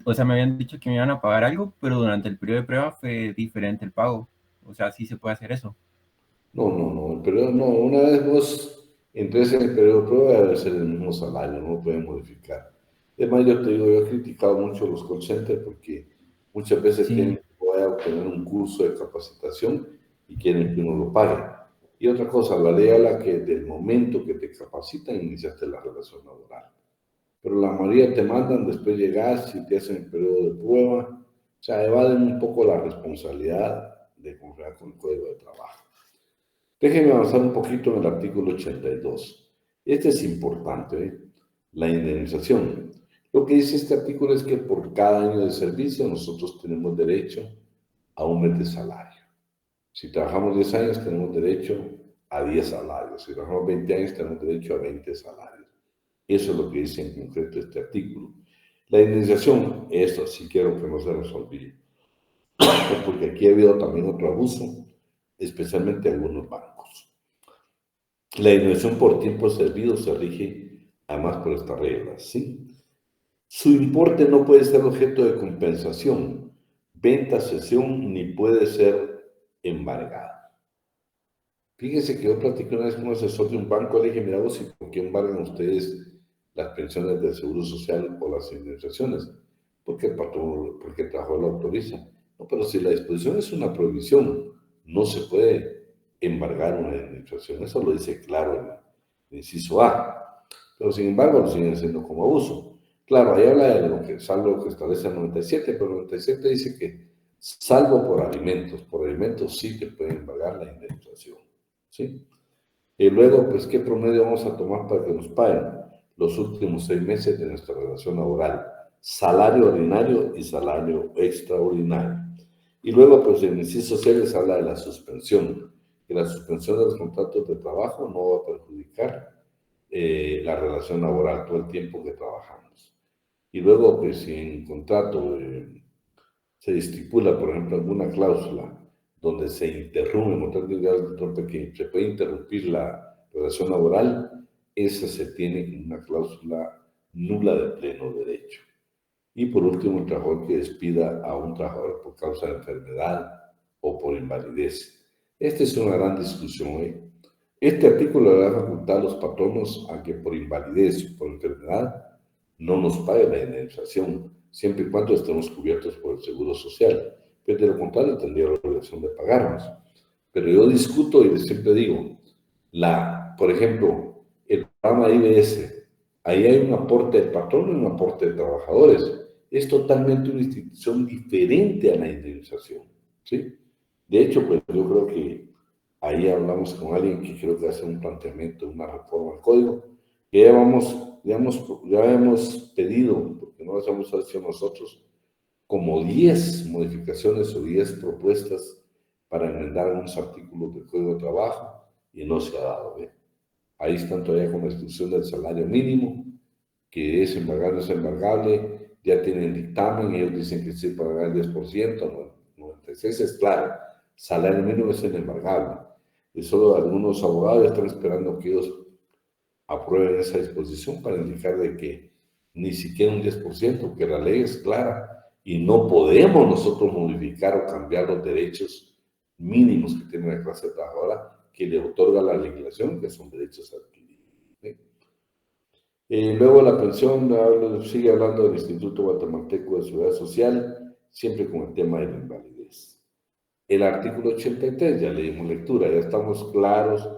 o sea, me habían dicho que me iban a pagar algo, pero durante el periodo de prueba fue diferente el pago. O sea, sí se puede hacer eso. No, pero no, una vez vos entres en el periodo de prueba debe ser el mismo salario, no lo pueden modificar. Es más, yo te digo, yo he criticado mucho los call centers porque muchas veces quieren que voy a obtener un curso de capacitación y quieren que uno lo pague. Y otra cosa, la ley habla que del momento que te capacitan iniciaste la relación laboral. Pero la mayoría te mandan, después llegas y te hacen el periodo de prueba. O sea, evaden un poco la responsabilidad de cumplir con el código de trabajo. Déjenme avanzar un poquito en el artículo 82. Este es importante, ¿eh? La indemnización. Lo que dice este artículo es que por cada año de servicio nosotros tenemos derecho a un mes de salario. Si trabajamos 10 años tenemos derecho a 10 salarios. Si trabajamos 20 años tenemos derecho a 20 salarios. Eso es lo que dice en concreto este artículo. La indemnización, esto sí quiero que no se nos olvide, porque aquí ha habido también otro abuso, especialmente algunos bancos. La indemnización por tiempo servido se rige además por estas reglas, ¿sí? Su importe no puede ser objeto de compensación, venta, cesión, ni puede ser embargado. Fíjense que yo platiqué una vez con un asesor de un banco, le dije, mira vos, ¿y por qué embargan ustedes las pensiones del Seguro Social o las indemnizaciones? Porque el patrón, porque el trabajador lo autoriza. No, pero si la disposición es una prohibición, no se puede embargar una indemnización. Eso lo dice claro en el inciso A. Pero sin embargo lo siguen haciendo como abuso. Claro, ahí habla de lo que, salvo lo que establece el 97, pero el 97 dice que salvo por alimentos sí que pueden embargar la indemnización. ¿Sí? Y luego, pues, ¿qué promedio vamos a tomar para que nos paguen? Los últimos 6 meses de nuestra relación laboral. Salario ordinario y salario extraordinario. Y luego, pues, en el inciso social les habla de la suspensión. Que la suspensión de los contratos de trabajo no va a perjudicar la relación laboral todo el tiempo que trabajamos. Y luego, pues, si en contrato se estipula, por ejemplo, alguna cláusula donde se interrumpe, que se puede interrumpir la relación laboral, esa se tiene como una cláusula nula de pleno derecho. Y por último, el trabajador que despida a un trabajador por causa de enfermedad o por invalidez. Esta es una gran discusión, ¿eh? Este artículo le da facultad a los patronos a que por invalidez o por enfermedad no nos pague la indemnización, siempre y cuando estemos cubiertos por el Seguro Social. Pero de lo contrario, tendría la obligación de pagarnos. Pero yo discuto y siempre digo, por ejemplo, el programa IBS, ahí hay un aporte del patrón y un aporte de trabajadores. Es totalmente una institución diferente a la indemnización, ¿sí? De hecho, pues yo creo que Ahí hablamos con alguien que creo que hace un planteamiento, una reforma al código, que ya hemos pedido, porque no las hemos hecho nosotros, como 10 modificaciones o 10 propuestas para enmendar unos artículos del Código de Trabajo y no se ha dado. Ahí están todavía con la exclusión del salario mínimo, que es embargable, es embargable, ya tienen dictamen, ellos dicen que sí pagarán el 10%, 96 es claro, salario mínimo es el embargable. Y solo algunos abogados están esperando que ellos aprueben esa disposición para indicar de que ni siquiera un 10%, que la ley es clara y no podemos nosotros modificar o cambiar los derechos mínimos que tiene la clase trabajadora que le otorga la legislación, que son derechos adquiridos. ¿Sí? Luego la pensión, sigue hablando del Instituto Guatemalteco de Seguridad Social, siempre con el tema de la invalidez. El artículo 83, ya le dimos lectura, ya estamos claros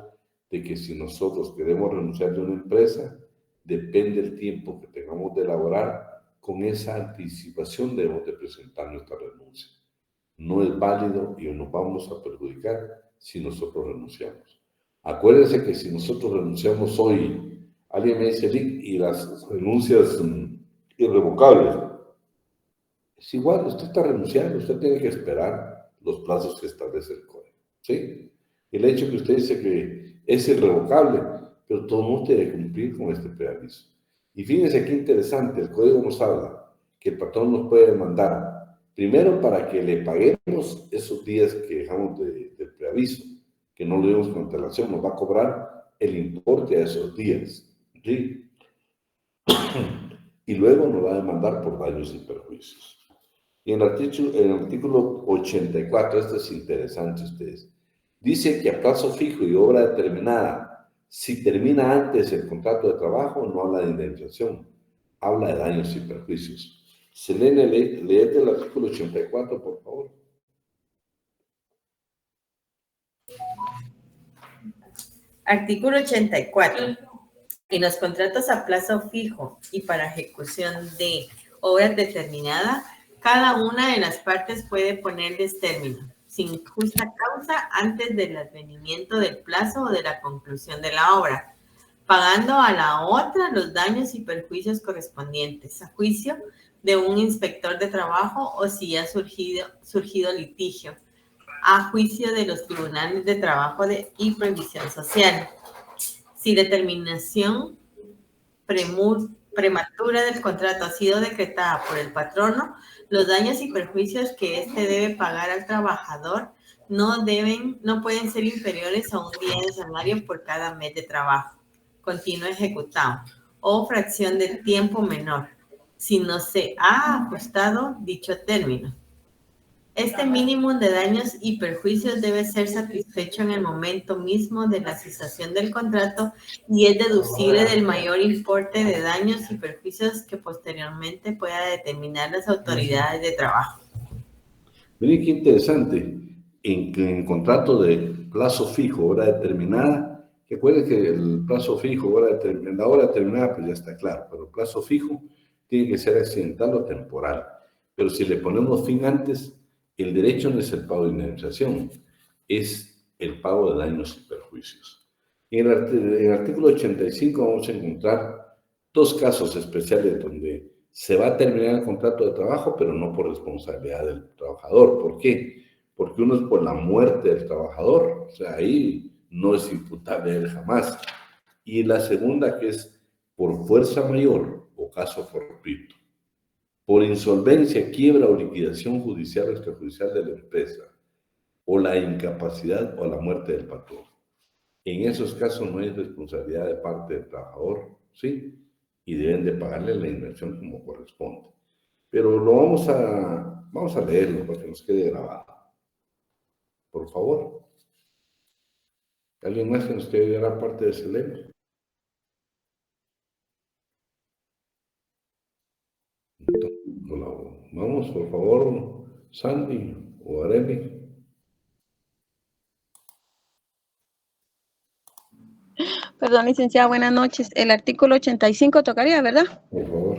de que si nosotros queremos renunciar de una empresa, depende del tiempo que tengamos de elaborar, con esa anticipación debemos de presentar nuestra renuncia. No es válido y nos vamos a perjudicar si nosotros renunciamos. Acuérdense que si nosotros renunciamos hoy, alguien me dice, y las renuncias irrevocables, es igual, usted está renunciando, usted tiene que esperar los plazos que establece el código, ¿sí? El hecho que usted dice que es irrevocable, pero todo el mundo tiene que cumplir con este preaviso. Y fíjense qué interesante, el código nos habla que el patrón nos puede demandar, primero para que le paguemos esos días que dejamos de preaviso, que no lo dimos con antelación, nos va a cobrar el importe de esos días, ¿sí? Y luego nos va a demandar por daños y perjuicios. Y en el artículo 84, esto es interesante ustedes, dice que a plazo fijo y obra determinada, si termina antes el contrato de trabajo, no habla de indemnización, habla de daños y perjuicios. Selene, léete el artículo 84, por favor. Artículo 84. En los contratos a plazo fijo y para ejecución de obras determinadas, cada una de las partes puede ponerles término, sin justa causa, antes del advenimiento del plazo o de la conclusión de la obra, pagando a la otra los daños y perjuicios correspondientes a juicio de un inspector de trabajo o si ha surgido litigio, a juicio de los tribunales de trabajo y previsión social. Si la terminación prematura del contrato ha sido decretada por el patrono, los daños y perjuicios que éste debe pagar al trabajador no pueden ser inferiores a un día de salario por cada mes de trabajo continuo ejecutado o fracción de tiempo menor, si no se ha ajustado dicho término. Este mínimo de daños y perjuicios debe ser satisfecho en el momento mismo de la cesación del contrato y es deducible del mayor importe de daños y perjuicios que posteriormente pueda determinar las autoridades de trabajo. Miren qué interesante, en contrato de plazo fijo, hora determinada, que acuérdense que el plazo fijo, la hora determinada, pues ya está claro, pero el plazo fijo tiene que ser accidental o temporal. Pero si le ponemos fin antes, el derecho no es el pago de indemnización, es el pago de daños y perjuicios. Y en el artículo 85 vamos a encontrar dos casos especiales donde se va a terminar el contrato de trabajo, pero no por responsabilidad del trabajador. ¿Por qué? Porque uno es por la muerte del trabajador, o sea, ahí no es imputable él jamás. Y la segunda, que es por fuerza mayor o caso fortuito, por insolvencia, quiebra o liquidación judicial o extrajudicial de la empresa, o la incapacidad o la muerte del patrón. En esos casos no hay responsabilidad de parte del trabajador, ¿sí? Y deben de pagarle la inversión como corresponde. Pero vamos a leerlo para que nos quede grabado. Por favor. ¿Alguien más que nos quiera dar parte de ese ley? Vamos, por favor, Sandy o Arely. Perdón, licenciada, buenas noches. El artículo 85 tocaría, ¿verdad? Por favor.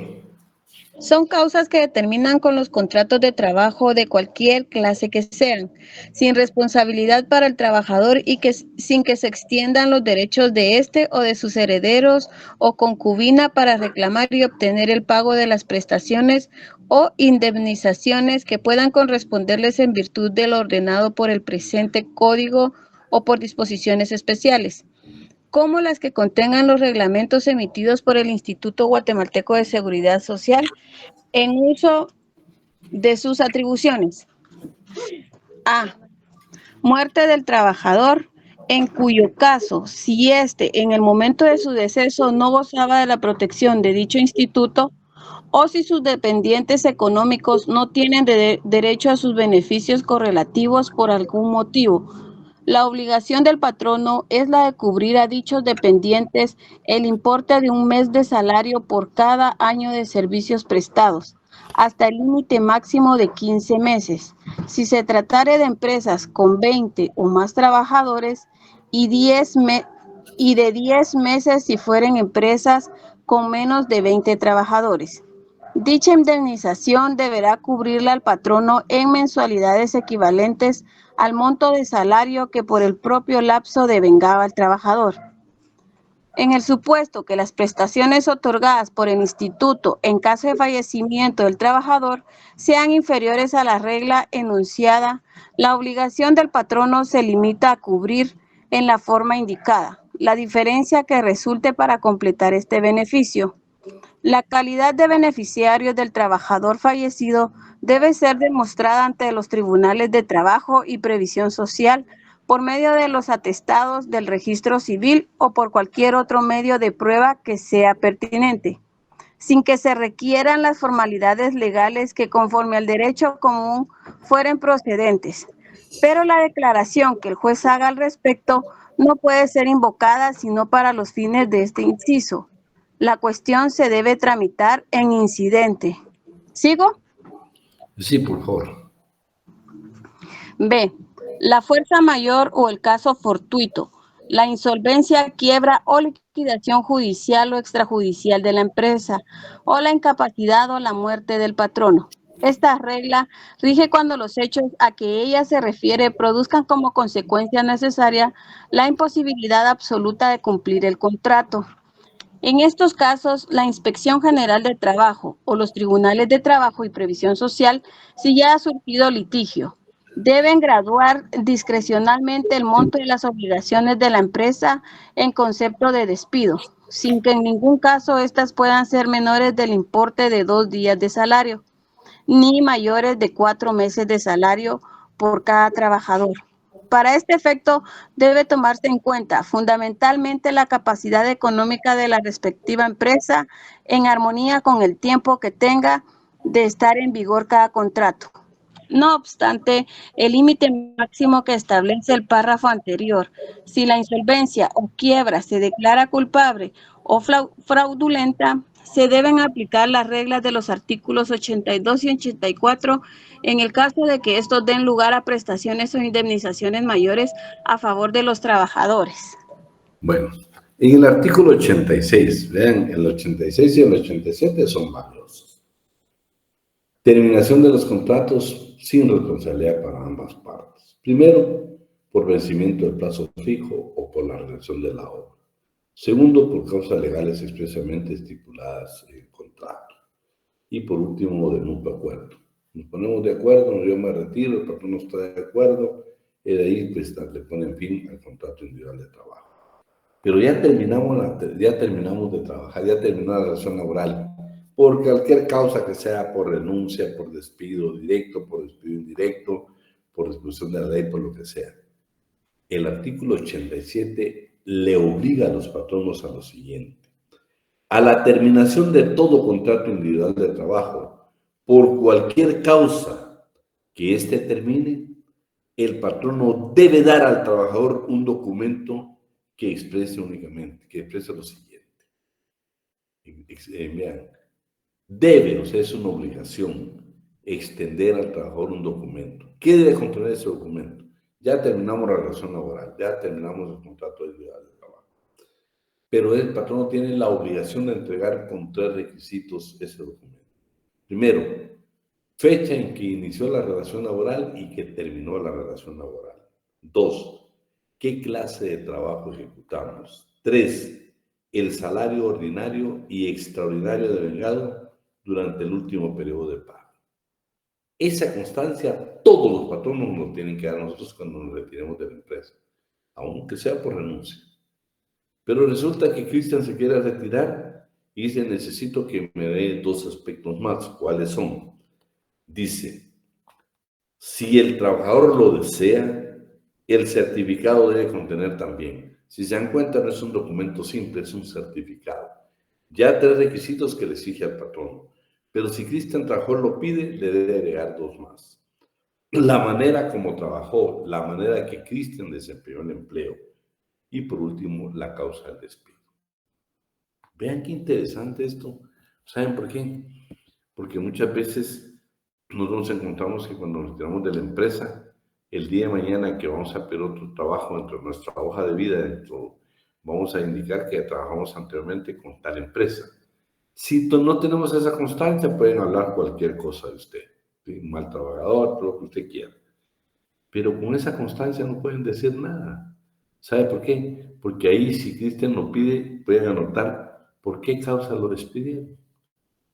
Son causas que determinan con los contratos de trabajo de cualquier clase que sean, sin responsabilidad para el trabajador y sin que se extiendan los derechos de éste o de sus herederos o concubina para reclamar y obtener el pago de las prestaciones o indemnizaciones que puedan corresponderles en virtud de lo ordenado por el presente código o por disposiciones especiales, como las que contengan los reglamentos emitidos por el Instituto Guatemalteco de Seguridad Social en uso de sus atribuciones. A. Muerte del trabajador, en cuyo caso, si éste en el momento de su deceso no gozaba de la protección de dicho instituto, o si sus dependientes económicos no tienen derecho a sus beneficios correlativos por algún motivo. La obligación del patrono es la de cubrir a dichos dependientes el importe de un mes de salario por cada año de servicios prestados, hasta el límite máximo de 15 meses. Si se tratare de empresas con 20 o más trabajadores y de 10 meses si fueren empresas con menos de 20 trabajadores. Dicha indemnización deberá cubrirla al patrono en mensualidades equivalentes al monto de salario que por el propio lapso devengaba el trabajador. En el supuesto que las prestaciones otorgadas por el instituto en caso de fallecimiento del trabajador sean inferiores a la regla enunciada, la obligación del patrono se limita a cubrir en la forma indicada la diferencia que resulte para completar este beneficio. La calidad de beneficiario del trabajador fallecido debe ser demostrada ante los tribunales de trabajo y previsión social por medio de los atestados del registro civil o por cualquier otro medio de prueba que sea pertinente, sin que se requieran las formalidades legales que conforme al derecho común fueren procedentes. Pero la declaración que el juez haga al respecto no puede ser invocada sino para los fines de este inciso. La cuestión se debe tramitar en incidente. ¿Sigo? Sí, por favor. B. La fuerza mayor o el caso fortuito, la insolvencia, quiebra o liquidación judicial o extrajudicial de la empresa, o la incapacidad o la muerte del patrono. Esta regla rige cuando los hechos a que ella se refiere produzcan como consecuencia necesaria la imposibilidad absoluta de cumplir el contrato. En estos casos, la Inspección General de Trabajo o los Tribunales de Trabajo y Previsión Social, si ya ha surgido litigio, deben graduar discrecionalmente el monto de las obligaciones de la empresa en concepto de despido, sin que en ningún caso éstas puedan ser menores del importe de 2 días de salario, ni mayores de 4 meses de salario por cada trabajador. Para este efecto, debe tomarse en cuenta fundamentalmente la capacidad económica de la respectiva empresa en armonía con el tiempo que tenga de estar en vigor cada contrato. No obstante, el límite máximo que establece el párrafo anterior, si la insolvencia o quiebra se declara culpable o fraudulenta, se deben aplicar las reglas de los artículos 82 y 84 en el caso de que estos den lugar a prestaciones o indemnizaciones mayores a favor de los trabajadores. Bueno, en el artículo 86, vean, el 86 y el 87 son valiosos. Terminación de los contratos sin responsabilidad para ambas partes. Primero, por vencimiento del plazo fijo o por la realización de la obra. Segundo, por causas legales expresamente estipuladas en el contrato. Y por último, de mutuo acuerdo. Nos ponemos de acuerdo, yo me retiro, el patrón no está de acuerdo, y de ahí pues, le ponen fin al contrato individual de trabajo. Pero ya terminamos de trabajar, ya terminó la relación laboral, por cualquier causa que sea, por renuncia, por despido directo, por despido indirecto, por exclusión de la ley, por lo que sea. El artículo 87 le obliga a los patronos a lo siguiente. A la terminación de todo contrato individual de trabajo, por cualquier causa que éste termine, el patrono debe dar al trabajador un documento que exprese únicamente, que exprese lo siguiente. Vean, debe, o sea, es una obligación, extender al trabajador un documento. ¿Qué debe contener ese documento? Ya terminamos la relación laboral, ya terminamos el contrato individual de trabajo. Pero el patrono tiene la obligación de entregar con 3 requisitos ese documento. Primero, fecha en que inició la relación laboral y que terminó la relación laboral. 2, ¿qué clase de trabajo ejecutamos? 3, el salario ordinario y extraordinario devengado durante el último periodo de pago. Esa constancia todos los patronos nos tienen que dar a nosotros cuando nos retiremos de la empresa, aunque sea por renuncia. Pero resulta que Cristian se quiere retirar y dice, necesito que me dé 2 aspectos más. ¿Cuáles son? Dice, si el trabajador lo desea, el certificado debe contener también. Si se dan cuenta, no es un documento simple, es un certificado. Ya 3 requisitos que le exige al patrón. Pero si Cristian Trabajador lo pide, le debe agregar 2 más. La manera como trabajó, la manera que Cristian desempeñó el empleo y por último, la causa del despido. Vean qué interesante esto. ¿Saben por qué? Porque muchas veces nos encontramos que cuando nos retiramos de la empresa, el día de mañana que vamos a pedir otro trabajo dentro de nuestra hoja de vida, vamos a indicar que trabajamos anteriormente con tal empresa. Si no tenemos esa constancia, pueden hablar cualquier cosa de usted. ¿Sí? Un mal trabajador, todo lo que usted quiera. Pero con esa constancia no pueden decir nada. ¿Sabe por qué? Porque ahí, si Cristian lo pide, pueden anotar por qué causa lo despidieron.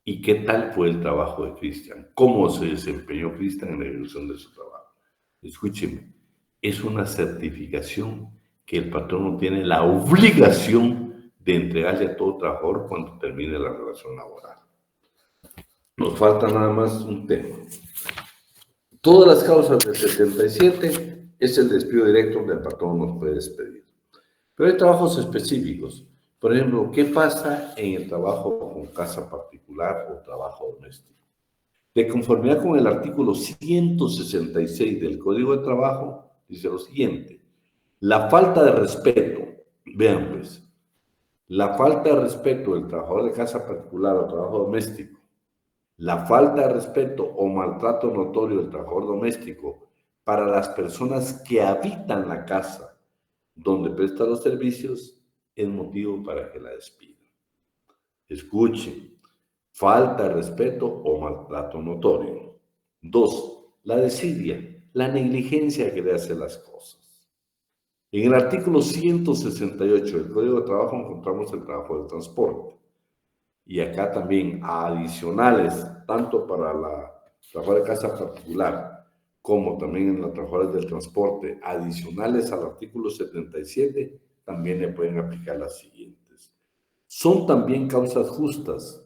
¿Y qué tal fue el trabajo de Cristian? ¿Cómo se desempeñó Cristian en la ejecución de su trabajo? Escúcheme, es una certificación que el patrono tiene la obligación de entregarle a todo trabajador cuando termine la relación laboral. Nos falta nada más un tema. Todas las causas del 77 es el despido directo donde el patrón nos puede despedir. Pero hay trabajos específicos. Por ejemplo, ¿qué pasa en el trabajo con casa particular o trabajo doméstico? De conformidad con el artículo 166 del Código de Trabajo, dice lo siguiente: la falta de respeto, vean pues, la falta de respeto del trabajador de casa particular o trabajo doméstico, la falta de respeto o maltrato notorio del trabajador doméstico para las personas que habitan la casa donde presta los servicios es motivo para que la despidan. Escuchen, falta de respeto o maltrato notorio. 2, la desidia, la negligencia que le hace las cosas. En el artículo 168 del Código de Trabajo encontramos el trabajo del transporte. Y acá también adicionales, tanto para la trabajadora de casa particular como también en las trabajadoras del transporte, adicionales al artículo 77, también le pueden aplicar las siguientes. Son también causas justas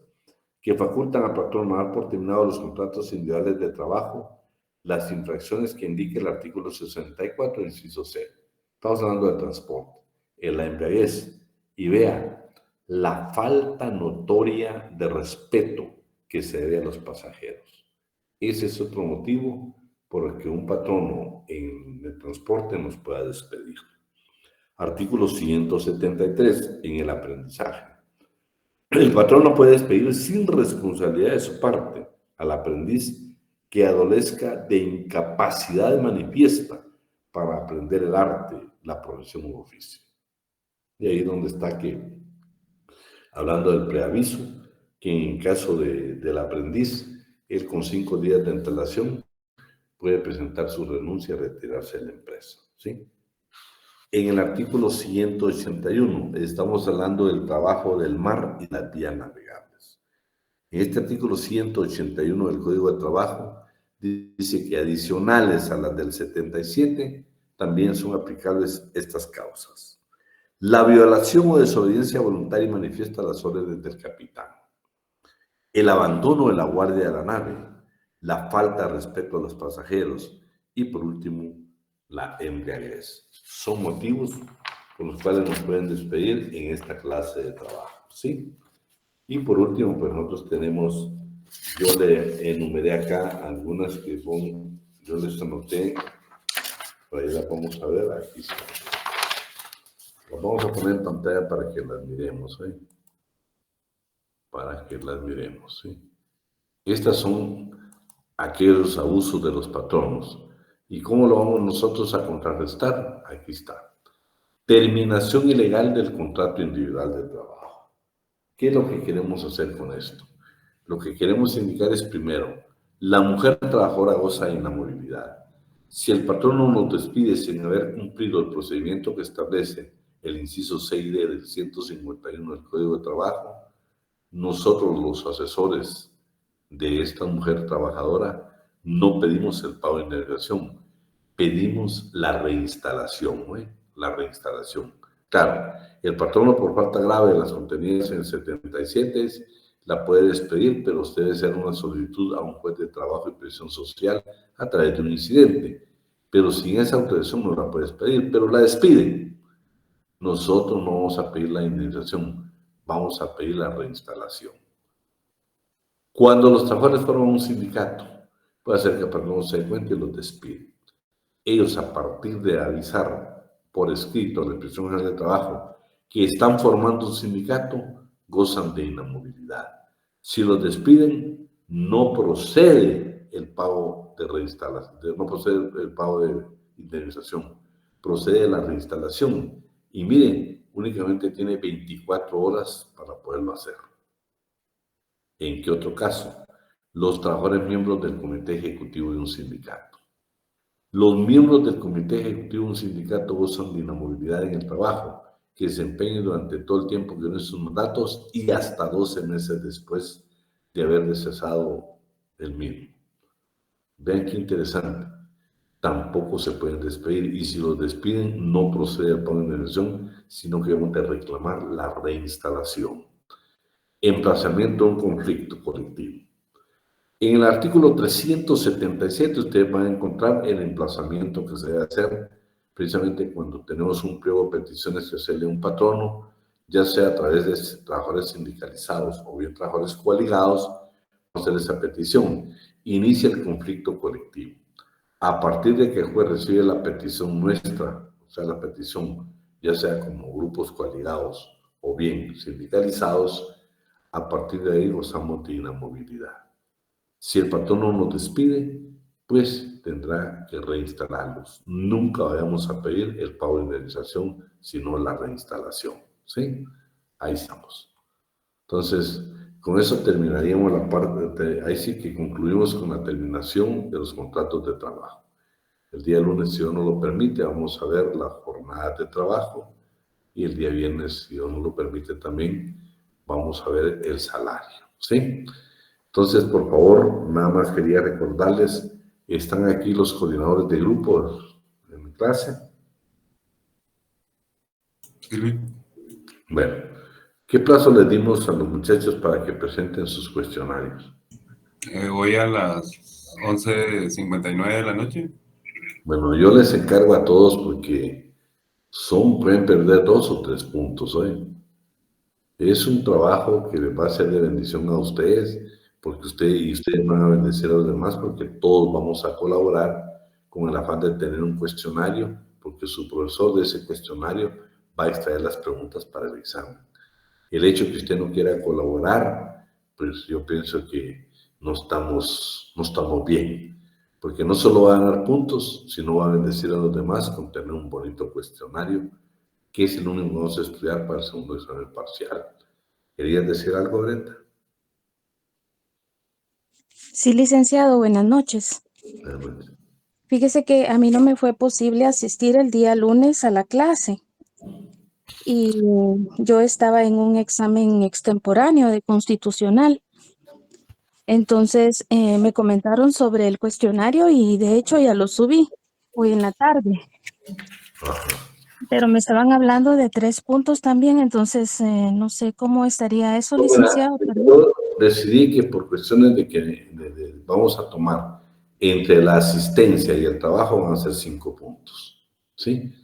que facultan al patrón a dar por terminados los contratos individuales de trabajo, las infracciones que indica el artículo 64, inciso C. Estamos hablando del transporte, en la embriaguez. Y vea, la falta notoria de respeto que se debe a los pasajeros. Ese es otro motivo por el que un patrono en el transporte nos pueda despedir. Artículo 173, en el aprendizaje. El patrón no puede despedir sin responsabilidad de su parte al aprendiz que adolezca de incapacidad manifiesta para aprender el arte, la profesión u oficio. Y ahí donde está que, hablando del preaviso, que en caso del aprendiz, él con 5 días de antelación puede presentar su renuncia y retirarse de la empresa, ¿sí? En el artículo 181 estamos hablando del trabajo del mar y las vías navegables. En este artículo 181 del Código de Trabajo dice que adicionales a las del 77 también son aplicables estas causas. La violación o desobediencia voluntaria y manifiesta a las órdenes del capitán. El abandono de la guardia de la nave. La falta de respeto a los pasajeros. Y por último, la embriaguez. Son motivos por los cuales nos pueden despedir en esta clase de trabajo, ¿sí? Y por último, pues nosotros tenemos, yo le enumeré acá algunas que son, yo les anoté, por ahí las vamos a ver, aquí está. Las vamos a poner en pantalla para que las miremos, ¿sí? Para que las miremos, ¿sí? Estas son aquellos abusos de los patronos. ¿Y cómo lo vamos nosotros a contrarrestar? Aquí está. Terminación ilegal del contrato individual de trabajo. ¿Qué es lo que queremos hacer con esto? lo que queremos indicar es, primero, la mujer trabajadora goza de inamovilidad. Si el patrono nos despide sin haber cumplido el procedimiento que establece el inciso 6D del 151 del Código de Trabajo, nosotros, los asesores de esta mujer trabajadora, no pedimos el pago de indemnización, pedimos la reinstalación, la reinstalación. Claro, el patrono por falta grave de las contenidas en el 77 la puede despedir, pero usted debe hacer una solicitud a un juez de trabajo y previsión social a través de un incidente. Pero sin esa autorización no la puede despedir, pero la despide. Nosotros no vamos a pedir la indemnización, vamos a pedir la reinstalación. Cuando los trabajadores forman un sindicato, puede ser que el patrono se dé cuenta y los despide. Ellos, a partir de avisar por escrito a la Inspección General de Trabajo que están formando un sindicato, gozan de inamovilidad. Si los despiden, no procede el pago de reinstalación, no procede el pago de indemnización, procede la reinstalación. Y miren, únicamente tiene 24 horas para poderlo hacer. ¿En qué otro caso? Los trabajadores miembros del comité ejecutivo de un sindicato. Los miembros del comité ejecutivo de un sindicato gozan de inamovilidad en el trabajo, que desempeñen durante todo el tiempo que duren sus mandatos y hasta 12 meses después de haber cesado el mismo. Vean qué interesante. Tampoco se pueden despedir, y si los despiden, no procede al pago de indemnización, sino que deben de reclamar la reinstalación. Emplazamiento a un conflicto colectivo. En el artículo 377 ustedes van a encontrar el emplazamiento que se debe hacer precisamente cuando tenemos un pliego de peticiones que se lee a un patrono, ya sea a través de trabajadores sindicalizados o bien trabajadores coaligados, hacer esa petición. Inicia el conflicto colectivo. A partir de que el juez recibe la petición nuestra, o sea, la petición, ya sea como grupos coaligados o bien sindicalizados, a partir de ahí gozamos de inamovilidad. Si el patrono nos despide, pues tendrá que reinstalarlos. Nunca vayamos a pedir el pago de indemnización, sino la reinstalación. ¿Sí? Ahí estamos. Entonces, con eso terminaríamos la parte, ahí sí que concluimos con la terminación de los contratos de trabajo. El día lunes, si Dios nos lo permite, vamos a ver la jornada de trabajo, y el día viernes, si Dios nos lo permite también, vamos a ver el salario. ¿Sí? Entonces, por favor, nada más quería recordarles, están aquí los coordinadores de grupos en mi clase. Sí. Bueno, ¿qué plazo les dimos a los muchachos para que presenten sus cuestionarios? Hoy a las 11:59 de la noche. Bueno, yo les encargo a todos porque pueden perder 2 o 3 puntos hoy. Es un trabajo que les va a ser de bendición a ustedes, porque ustedes van a bendecir a los demás, porque todos vamos a colaborar con el afán de tener un cuestionario, porque su profesor de ese cuestionario va a extraer las preguntas para el examen. El hecho que usted no quiera colaborar, pues yo pienso que no estamos bien, porque no solo va a ganar puntos, sino va a bendecir a los demás con tener un bonito cuestionario, que es el único que vamos a estudiar para el segundo examen parcial. ¿Querías decir algo, Brenda? Sí, licenciado, buenas noches. Fíjese que a mí no me fue posible asistir el día lunes a la clase y yo estaba en un examen extemporáneo de constitucional. Entonces me comentaron sobre el cuestionario y de hecho ya lo subí hoy en la tarde. Pero me estaban hablando de 3 puntos también, entonces no sé cómo estaría eso, licenciado. Yo decidí que por cuestiones de que vamos a tomar entre la asistencia y el trabajo van a ser 5 puntos, ¿sí?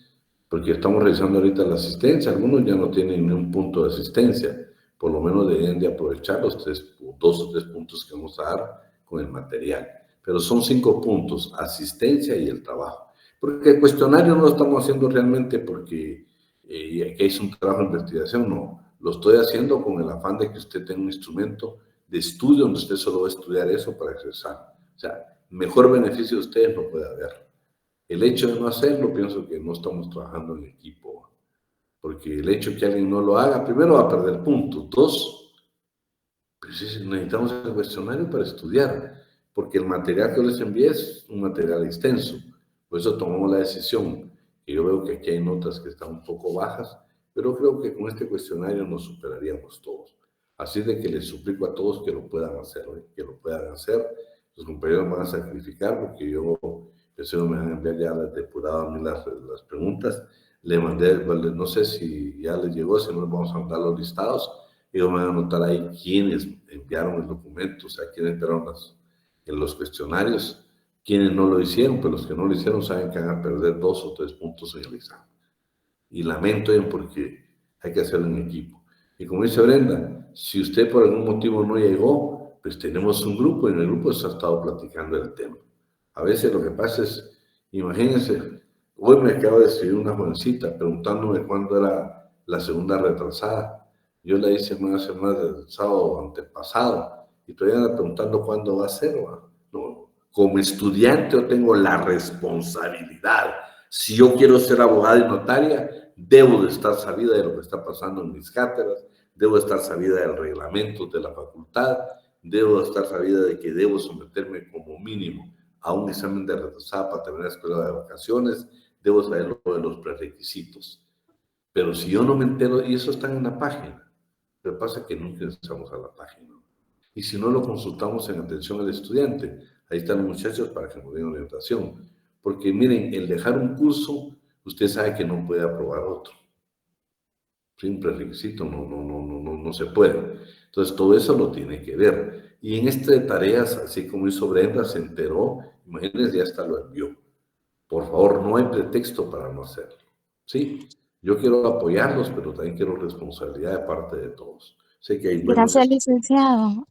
Porque estamos revisando ahorita la asistencia, algunos ya no tienen ni un punto de asistencia, por lo menos deben de aprovechar los 2 o 3 puntos que vamos a dar con el material, pero son 5 puntos, asistencia y el trabajo. Porque el cuestionario no lo estamos haciendo realmente porque es un trabajo de investigación, no. Lo estoy haciendo con el afán de que usted tenga un instrumento de estudio donde usted solo va a estudiar eso para expresar. O sea, mejor beneficio de ustedes no puede haber. El hecho de no hacerlo, pienso que no estamos trabajando en equipo. Porque el hecho de que alguien no lo haga, primero va a perder puntos. 2, pues pues necesitamos el cuestionario para estudiar, porque el material que les envié es un material extenso. Por eso tomamos la decisión, que yo veo que aquí hay notas que están un poco bajas, pero creo que con este cuestionario nos superaríamos todos. Así de que les suplico a todos que lo puedan hacer, que lo puedan hacer. Los compañeros van a sacrificar, porque yo pensé que me van a enviar ya depurado a mí las preguntas. Le mandé, no sé si ya les llegó, si no les vamos a mandar los listados. Ellos me van a anotar ahí quiénes enviaron el documento, o sea, quiénes enviaron en los cuestionarios, quiénes no lo hicieron, pero los que no lo hicieron saben que van a perder 2 o 3 puntos en el examen. Y lamento porque hay que hacerlo en equipo. Y como dice Brenda, si usted por algún motivo no llegó, pues tenemos un grupo y en el grupo se ha estado platicando el tema. A veces lo que pasa es, imagínense, hoy me acabo de escribir una jovencita preguntándome cuándo era la segunda retrasada. Yo la hice una semana del sábado antepasado y todavía anda preguntando cuándo va a ser. No, como estudiante yo tengo la responsabilidad. Si yo quiero ser abogada y notaria, debo de estar sabida de lo que está pasando en mis cátedras, debo de estar sabida del reglamento de la facultad, debo de estar sabida de que debo someterme como mínimo a un examen de retrasada para terminar la escuela de vacaciones, debo saber lo de los prerequisitos. Pero si yo no me entero, y eso está en la página, pero pasa que nunca ingresamos a la página. Y si no lo consultamos en atención al estudiante, ahí están los muchachos para que nos den orientación. Porque miren, el dejar un curso, usted sabe que no puede aprobar otro. Sin prerequisito no se puede. Entonces todo eso lo tiene que ver. Y en este de tareas, así como hizo Brenda, se enteró, imagínense, ya hasta lo envió. Por favor, no hay pretexto para no hacerlo. ¿Sí? Yo quiero apoyarlos, pero también quiero responsabilidad de parte de todos. Sé que hay Gracias, licenciado.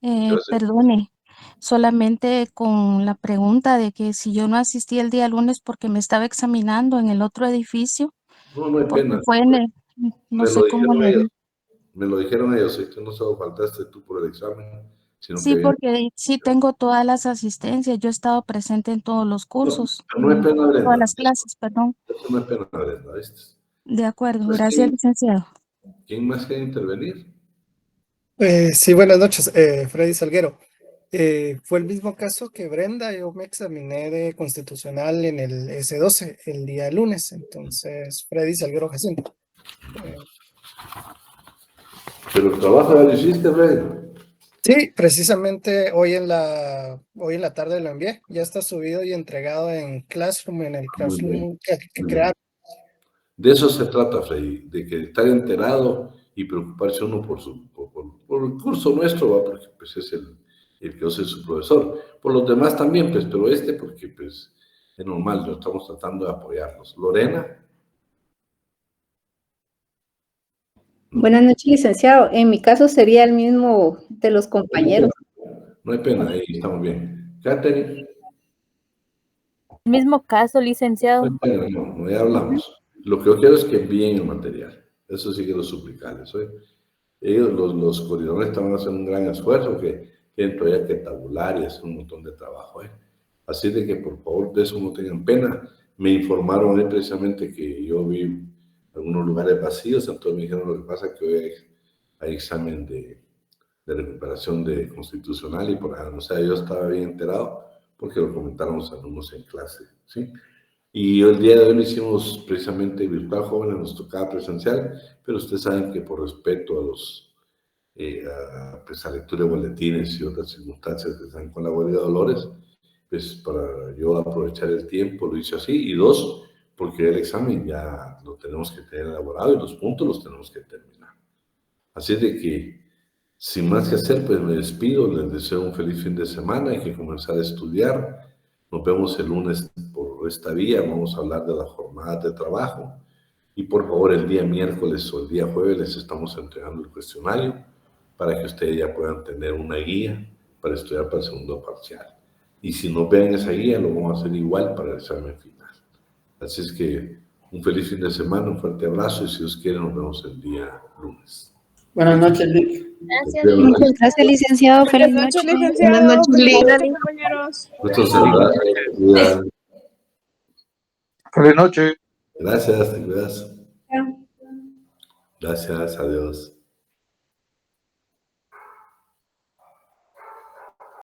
Perdone, solamente con la pregunta de que si yo no asistí el día lunes porque me estaba examinando en el otro edificio, No hay porque pena. fue en el, no sé cómo le... Me lo dijeron ellos, y tú no solo faltaste tú por el examen, sino Sí, que... porque sí tengo todas las asistencias, yo he estado presente en todos los cursos, No hay pena, Brenda. todas las clases, perdón. Eso no es pena, Brenda, ¿viste? De acuerdo, gracias, licenciado. ¿Quién más quiere intervenir? Sí, buenas noches, Freddy Salguero. Fue el mismo caso que Brenda, yo me examiné de constitucional en el S12 el día lunes, entonces Freddy Salguero Jacinto. Pero el trabajo ya lo hiciste, Brenda. Sí, precisamente hoy en la tarde lo envié, ya está subido y entregado en Classroom, en el Classroom que crearon. De eso se trata, Freddy, de que estar enterado y preocuparse uno por el curso nuestro, ¿va? Porque pues es el que yo soy su profesor. Por los demás también, pues, pero porque pues es normal, lo estamos tratando de apoyarlos. Lorena. Buenas noches, licenciado. En mi caso sería el mismo de los compañeros. No hay pena, ahí estamos bien. Catherine. El mismo caso, licenciado. No hay pena, no, ya hablamos. Lo que yo quiero es que envíen el material. Eso sí quiero suplicarles. Ellos, los coordinadores, están haciendo un gran esfuerzo que tienen todavía que tabular y hacer un montón de trabajo. Así de que, por favor, de eso no tengan pena. Me informaron precisamente que yo vi algunos lugares vacíos, entonces me dijeron lo que pasa es que hoy hay examen de recuperación de constitucional y por ahí, o sea, yo estaba bien enterado porque lo comentaron los alumnos en clase, ¿sí? Y el día de hoy lo hicimos precisamente virtual, jóvenes, nos tocaba presencial, pero ustedes saben que por respeto a pues a lectura de boletines y otras circunstancias que están con la huelga de Dolores, pues para yo aprovechar el tiempo lo hice así, y 2, porque el examen ya lo tenemos que tener elaborado y los puntos los tenemos que terminar. Así de que, sin más que hacer, pues me despido, les deseo un feliz fin de semana, hay que comenzar a estudiar. Nos vemos el lunes por esta vía, vamos a hablar de las jornadas de trabajo y por favor el día miércoles o el día jueves les estamos entregando el cuestionario para que ustedes ya puedan tener una guía para estudiar para el segundo parcial. Y si no ven esa guía, lo vamos a hacer igual para el examen final. Así es que un feliz fin de semana, un fuerte abrazo y si Dios quiere nos vemos el día lunes. Buenas noches, Vic. Gracias. Muchas gracias, licenciado. Feliz Buenas noches, noche. licenciado. Buenas noches, Feliz Lina. noche, compañeros. Gusto saludar. Feliz noche. Gracias, te cuidas. Gracias, adiós.